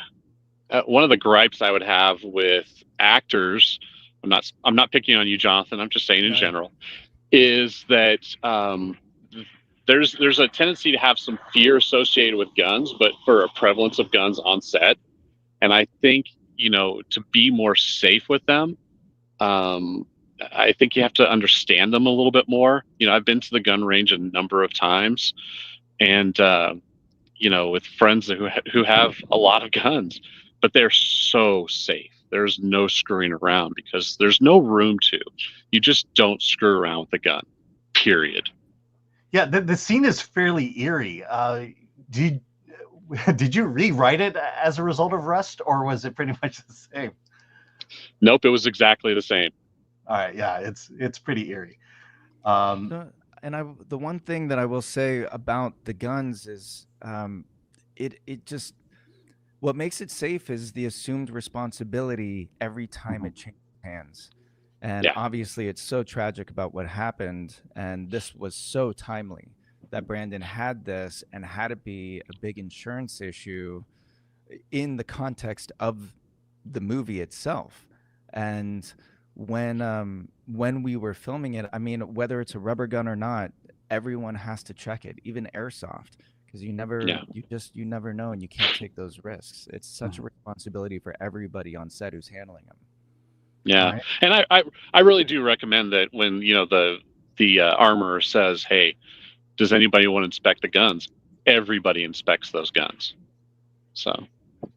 gripes I would have with actors, I'm not picking on you, Jonathan, I'm just saying in general, is that there's a tendency to have some fear associated with guns, but for a prevalence of guns on set. And I think, to be more safe with them, I think you have to understand them a little bit more. I've been to the gun range a number of times, and, with friends who have a lot of guns, but they're so safe. There's no screwing around because there's no room to. You just don't screw around with the gun, period. Yeah, the scene is fairly eerie. Did you rewrite it as a result of Rust, or was it pretty much the same? Nope, it was exactly the same. All right, yeah, it's pretty eerie. The one thing that I will say about the guns is, it just, what makes it safe is the assumed responsibility every time it changes hands. And obviously, it's so tragic about what happened, and this was so timely that Brandon had this and had it be a big insurance issue in the context of the movie itself. And when we were filming it, I mean, whether it's a rubber gun or not, everyone has to check it, even airsoft, because you never know, and you can't take those risks. It's such a responsibility for everybody on set who's handling them. Yeah, Right. and I really do recommend that when the armorer says, "Hey, does anybody want to inspect the guns?" Everybody inspects those guns. So. All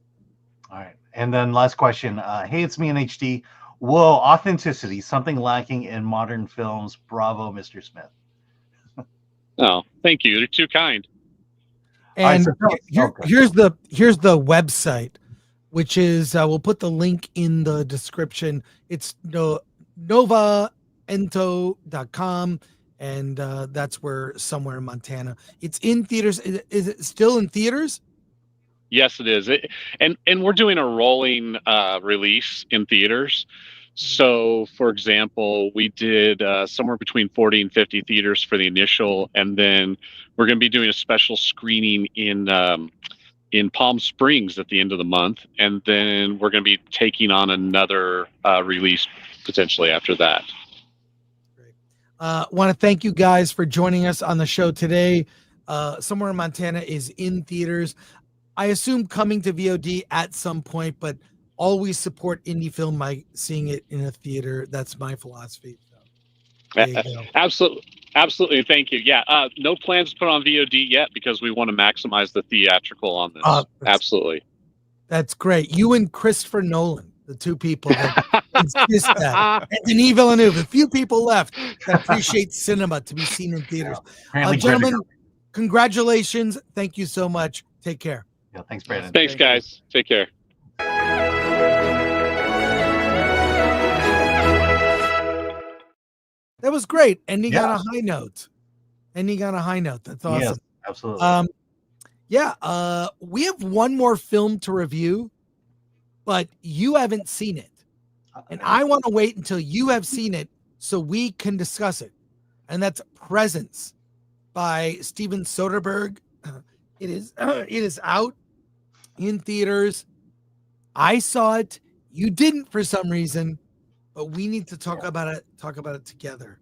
right. And then last question. Hey, it's me in HD. Whoa, authenticity, something lacking in modern films. Bravo, Mr. Smith. Oh, thank you. They're too kind. And here's the website, which is we'll put the link in the description. It's novaento.com, and that's where Somewhere in Montana. It's in theaters. Is it still in theaters? Yes, it is. And we're doing a rolling release in theaters. So, for example, we did somewhere between 40 and 50 theaters for the initial, and then we're going to be doing a special screening in Palm Springs at the end of the month, and then we're going to be taking on another release potentially after that. Want to thank you guys for joining us on the show today. Somewhere in Montana is in theaters. I assume coming to VOD at some point, but always support indie film by seeing it in a theater. That's my philosophy. So, there you go. Absolutely. Thank you. Yeah. No plans to put on VOD yet because we want to maximize the theatrical on this. Absolutely. That's great. You and Christopher Nolan, the two people that insist that. And Denis Villeneuve, the few people left that appreciate cinema to be seen in theaters. Gentlemen, congratulations. Thank you so much. Take care. Yeah, thanks, Brandon. Thanks, guys. Take care. That was great. Ending on a high note. That's awesome. Yes, absolutely. We have one more film to review, but you haven't seen it. And I want to wait until you have seen it so we can discuss it. And that's Presence by Steven Soderbergh. It is out in theaters. I saw it. You didn't for some reason, but we need to talk about it together.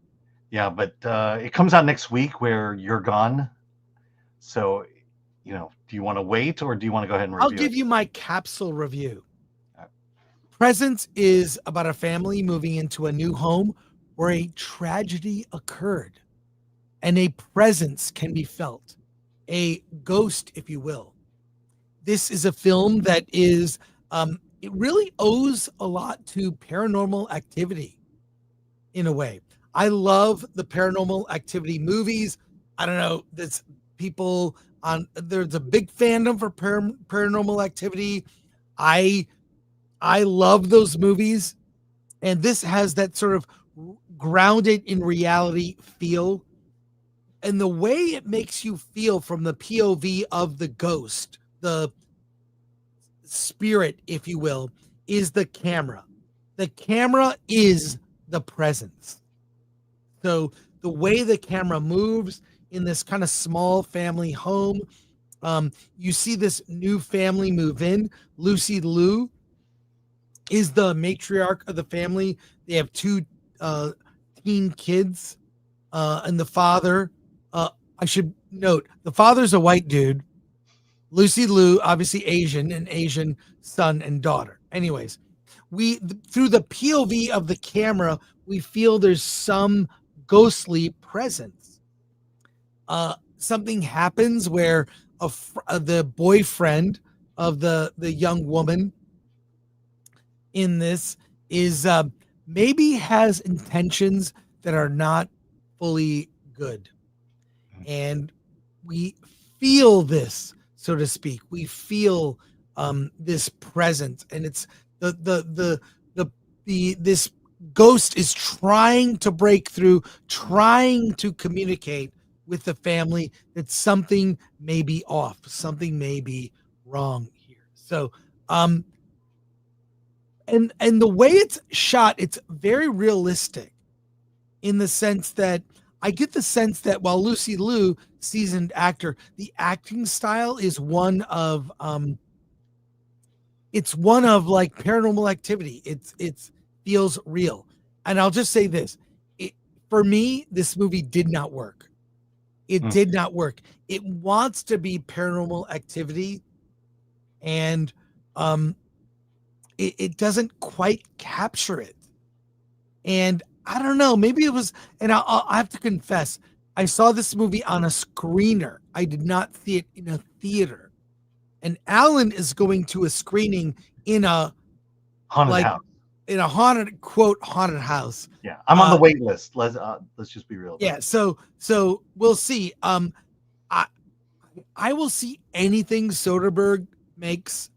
Yeah, but it comes out next week where you're gone. So, do you want to wait or do you want to go ahead and review I'll give you my capsule review. Presence is about a family moving into a new home where a tragedy occurred and a presence can be felt, a ghost, if you will. This is a film that is, it really owes a lot to Paranormal Activity in a way. I love the Paranormal Activity movies. I don't know, there's a big fandom for Paranormal Activity. I love those movies, and this has that sort of grounded in reality feel, and the way it makes you feel from the POV of the ghost, the spirit, if you will, is the camera. The camera is the presence. So the way the camera moves in this kind of small family home, you see this new family move in. Lucy Liu is the matriarch of the family. They have two teen kids, and the father, I should note, the father's a white dude. Lucy Liu, obviously Asian, an Asian son and daughter. Anyways, through the POV of the camera, we feel there's some ghostly presence. Something happens where the boyfriend of the young woman in this is maybe has intentions that are not fully good. And we feel this, so to speak. We feel this presence, and it's this ghost is trying to break through, trying to communicate with the family that something may be off, something may be wrong here. So, and the way it's shot, it's very realistic in the sense that I get the sense that while Lucy Liu, seasoned actor, the acting style is one of like Paranormal Activity. It's feels real. And I'll just say this. For me, this movie did not work. It did not work. It wants to be Paranormal Activity, and it doesn't quite capture it. And I don't know, maybe it was, and I have to confess, I saw this movie on a screener. I did not see it in a theater. And Alan is going to a screening in a Haunted house. In a haunted, quote, haunted house. Yeah, I'm on the wait list. Let's just be real. Yeah, so we'll see. I will see anything Soderbergh makes.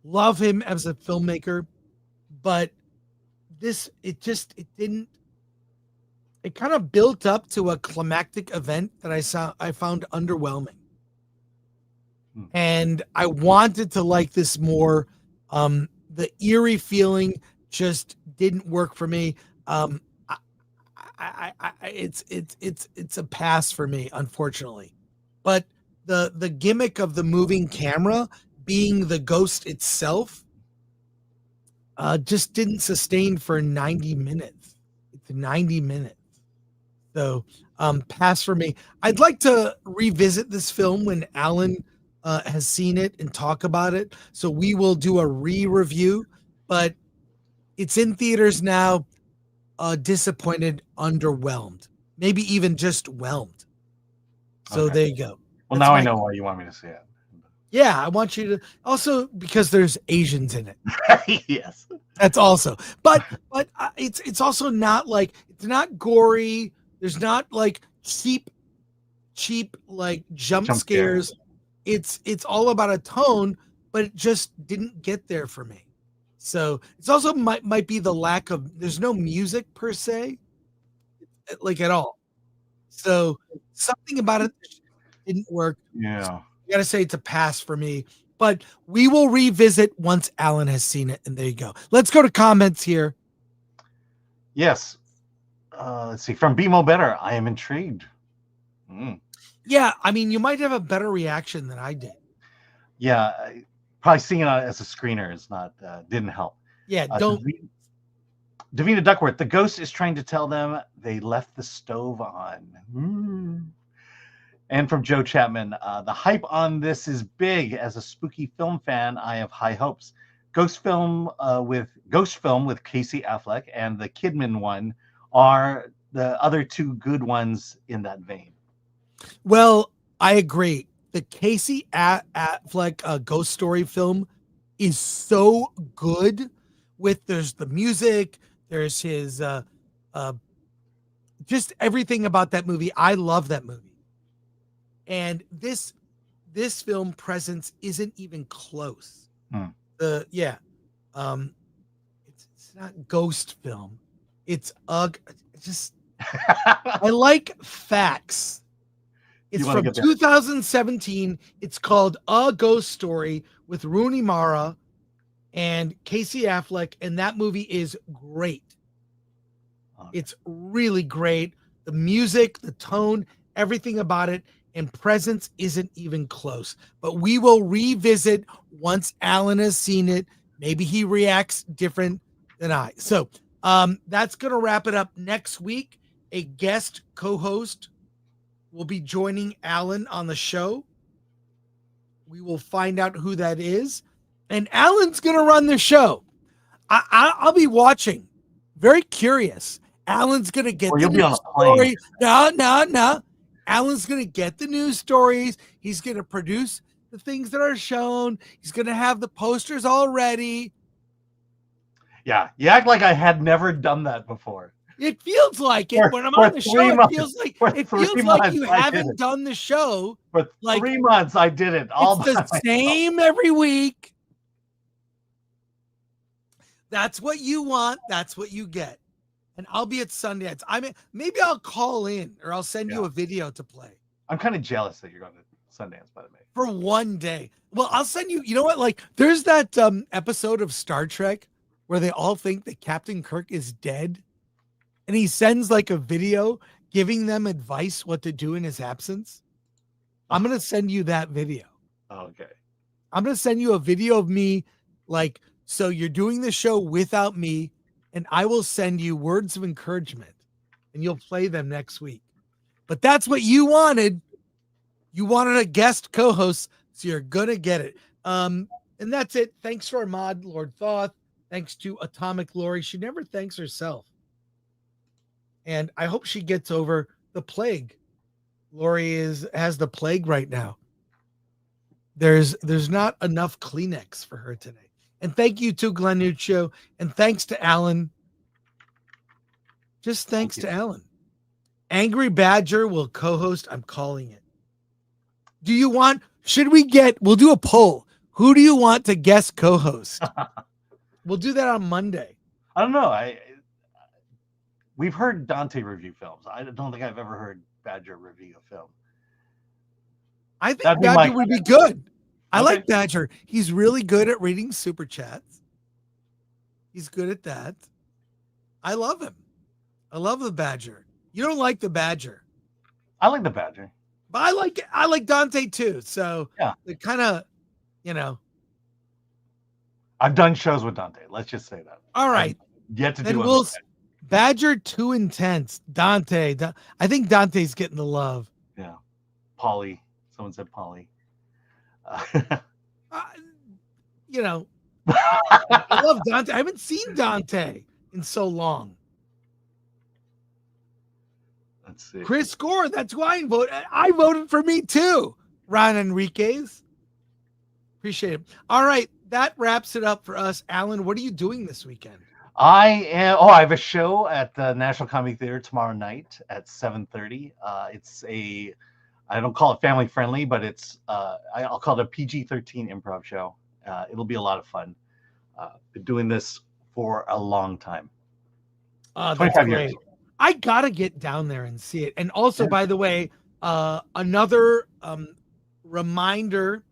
Love him as a filmmaker, but it kind of built up to a climactic event that I found underwhelming. And I wanted to like this more. The eerie feeling just didn't work for me. It's a pass for me, unfortunately. But the gimmick of the moving camera being the ghost itself just didn't sustain for 90 minutes. It's 90 minutes. So pass for me. I'd like to revisit this film when Alan has seen it and talk about it. So we will do a re-review, but it's in theaters now. Disappointed, underwhelmed, maybe even just whelmed. So there you go. Well, now I know why you want me to see it. Yeah, I want you to also, because there's Asians in it. Yes, that's also. But it's also not like, it's not gory. There's not like cheap like jump scares. It's all about a tone, but it just didn't get there for me. So it's also might be the lack of, there's no music per se, like at all. So something about it didn't work. Yeah. You got to say it's a pass for me, but we will revisit once Alan has seen it. And there you go. Let's go to comments here. Yes. Let's see. From BMO Better, I am intrigued. Yeah, I mean, you might have a better reaction than I did. Yeah, probably seeing it as a screener is not didn't help. Yeah, don't. Davina Duckworth, the ghost is trying to tell them they left the stove on. And from Joe Chapman, the hype on this is big. As a spooky film fan, I have high hopes. Ghost film with Casey Affleck and the Kidman one are the other two good ones in that vein. Well, I agree. The Casey Affleck ghost story film is so good. There's the music, there's his just everything about that movie. I love that movie. And this film presence isn't even close. It's not ghost film. It's just I like facts. It's from 2017. It's called A Ghost Story with Rooney Mara and Casey Affleck, and that movie is great. It's really great. The music, the tone, everything about it, and presence isn't even close. But we will revisit once Alan has seen it. Maybe he reacts different than I. So that's going to wrap it up. Next week, a guest co-host will be joining Alan on the show. We will find out who that is. And Alan's going to run the show. I'll be watching. Very curious. Alan's going to get the news story. No. Alan's going to get the news stories. He's going to produce the things that are shown. He's going to have the posters all ready. Yeah, you act like I had never done that before. It feels like it when I'm on the show. It feels like you haven't done the show. For 3 months, I did it all. It's the same every week. That's what you want. That's what you get. And I'll be at Sundance. Maybe I'll call in or I'll send you a video to play. I'm kind of jealous that you're going to Sundance, by the way. For one day. Well, I'll send you. You know what? Like, there's that episode of Star Trek where they all think that Captain Kirk is dead. And he sends like a video giving them advice what to do in his absence. I'm going to send you that video. Okay. I'm going to send you a video of me like So you're doing the show without me, and I will send you words of encouragement, and you'll play them next week. But that's what you wanted. You wanted a guest co-host, so you're gonna get it. And that's it. Thanks to our mod, Lord Thoth. Thanks to Atomic Lori. She never thanks herself. And I hope she gets over the plague. Lori has the plague right now. There's not enough Kleenex for her today. And thank you to Glenn Nuccio. And thanks to Alan. Just thanks to Alan. Angry Badger will co-host. I'm calling it. We'll do a poll. Who do you want to guest co-host? We'll do that on Monday. I don't know. We've heard Dante review films. I don't think I've ever heard Badger review a film. I think Badger would be good. I like Badger. He's really good at reading super chats. He's good at that. I love him. I love the Badger. You don't like the Badger. I like the Badger. But I like Dante too. So yeah, it kind of, I've done shows with Dante. Let's just say that. All right. Yet to then do Badger too intense. Dante. I think Dante's getting the love. Yeah. Polly. Someone said Polly. I love Dante. I haven't seen Dante in so long. Let's see. Chris Gore, that's who I voted. I voted for me too. Ron Enriquez. Appreciate it. All right. That wraps it up for us. Alan, what are you doing this weekend? I have a show at the National Comedy Theater tomorrow night at 7:30. I don't call it family friendly, but I'll call it a PG-13 improv show. It'll be a lot of fun. Been doing this for a long time. 25 years. I gotta get down there and see it. And also, by the way, another reminder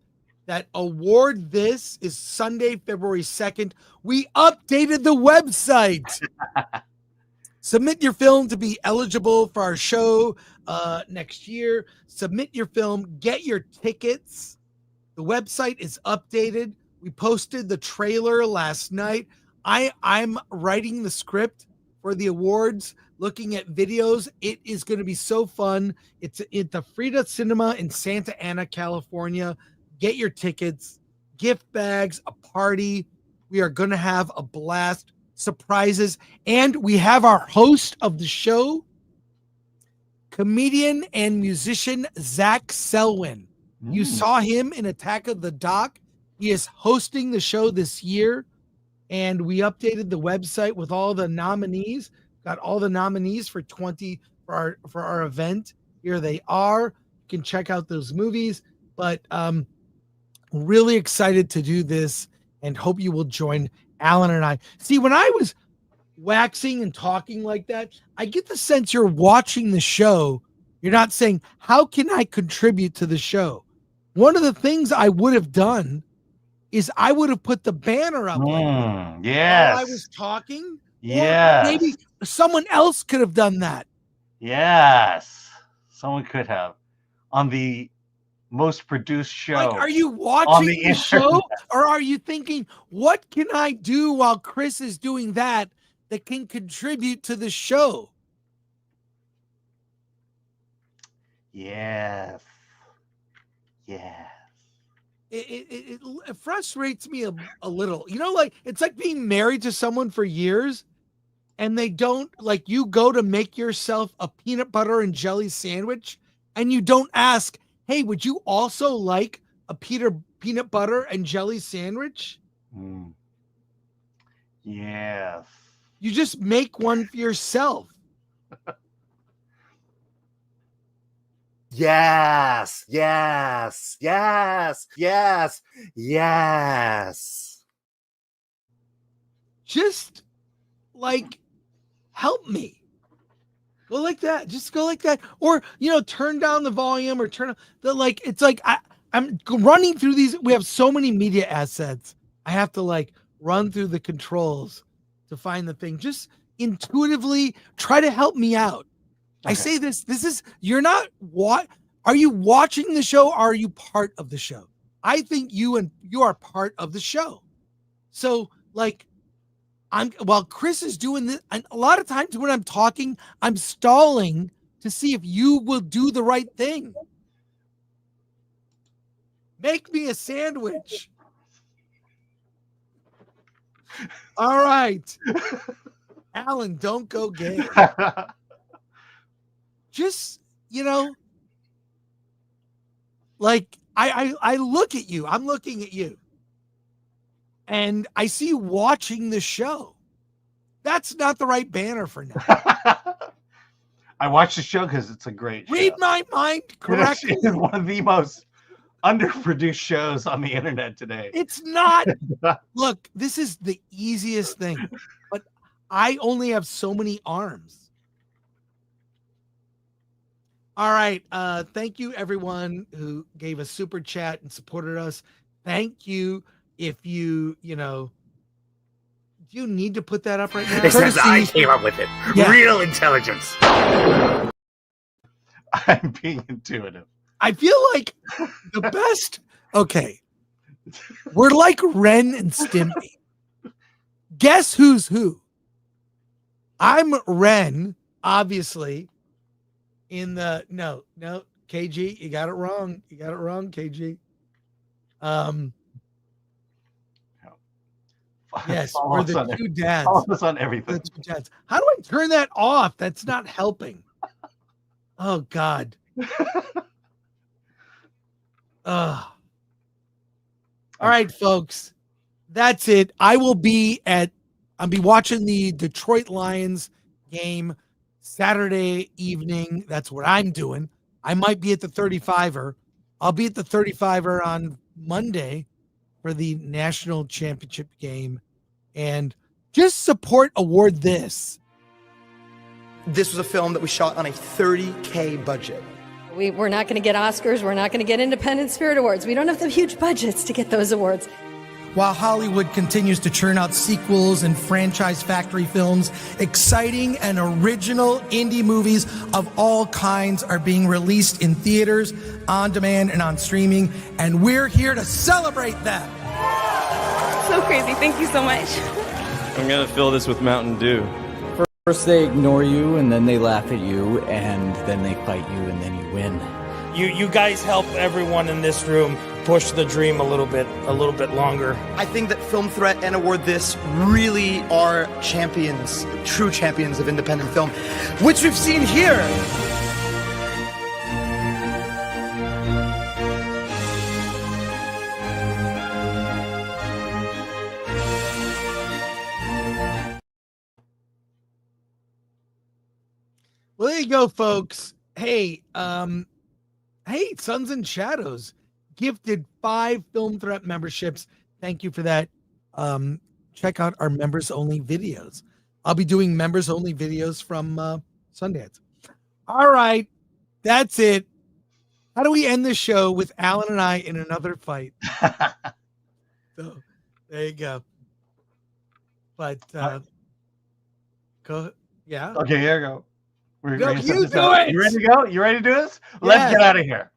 that award this is Sunday, February 2nd. We updated the website. Submit your film to be eligible for our show next year. Submit your film, get your tickets. The website is updated. We posted the trailer last night. I'm writing the script for the awards, looking at videos. It is going to be so fun. It's at the Frida Cinema in Santa Ana, California. Get your tickets, gift bags, a party. We are going to have a blast, surprises. And we have our host of the show, comedian and musician Zach Selwyn. You saw him in Attack of the Doc. He is hosting the show this year. And we updated the website with all the nominees. Got all the nominees for our event. Here they are. You can check out those movies. But really excited to do this and hope you will join Alan and I. See, when I was waxing and talking like that, I get the sense you're watching the show. You're not saying, how can I contribute to the show? One of the things I would have done is I would have put the banner up. Yes. While I was talking. Yes. Maybe someone else could have done that. Yes. Someone could have. On the most produced show. Like, are you watching the show, or are you thinking, what can I do while Chris is doing that can contribute to the show? Yes. Yes. It frustrates me a little. Like it's like being married to someone for years and they don't, like, you go to make yourself a peanut butter and jelly sandwich and you don't ask, hey, would you also like a peanut butter and jelly sandwich? Yes. You just make one for yourself. Yes, yes, yes, yes, yes. Just like, help me. Go like that. Just go like that. Or, turn down the volume or turn the, it's like I'm running through these. We have so many media assets. I have to run through the controls to find the thing. Just intuitively try to help me out. Okay. I say this is, you're not are you watching the show? Or are you part of the show? I think you are part of the show. So like while Chris is doing this, and a lot of times when I'm talking, I'm stalling to see if you will do the right thing. Make me a sandwich. All right. Alan, don't go gay. Just, like I look at you. I'm looking at you. And I see you watching the show. That's not the right banner for now. I watched the show because it's a great show. Read my mind correctly. It's one of the most underproduced shows on the internet today. It's not. Look, this is the easiest thing, but I only have so many arms. All right. Thank you, everyone who gave a super chat and supported us. Thank you. If you, do you need to put that up right now? It says I came up with it. Yeah. Real intelligence. I'm being intuitive. I feel like the best. Okay. We're like Ren and Stimpy. Guess who's who? I'm Ren, obviously. No, KG, you got it wrong. You got it wrong, KG. Yes, we're the two dads. Follow us on everything. The two dads. How do I turn that off? That's not helping. Oh God. All right, folks. That's it. I'll be watching the Detroit Lions game Saturday evening. That's what I'm doing. I might be at the 35er. I'll be at the 35er on Monday for the national championship game. And just support Award This. This was a film that was shot on a $30K budget. We're not going to get Oscars. We're not going to get Independent Spirit Awards. We don't have the huge budgets to get those awards. While Hollywood continues to churn out sequels and franchise factory films, exciting and original indie movies of all kinds are being released in theaters, on demand, and on streaming, and we're here to celebrate that. So crazy. Thank you so much. I'm going to fill this with Mountain Dew. First they ignore you, and then they laugh at you, and then they fight you, and then you win. You guys help everyone in this room push the dream a little bit longer. I think that Film Threat and Award This really are champions, true champions of independent film, which we've seen here. Well, there you go, folks. Hey, Sons and Shadows gifted 5 Film Threat memberships. Thank you for that. Check out our members only videos. I'll be doing members only videos from Sundance. All right, that's it. How do we end the show with Alan and I in another fight? So there you go. But go, yeah. Okay, here we go. You do it. You ready to go? You ready to do this? Let's get out of here.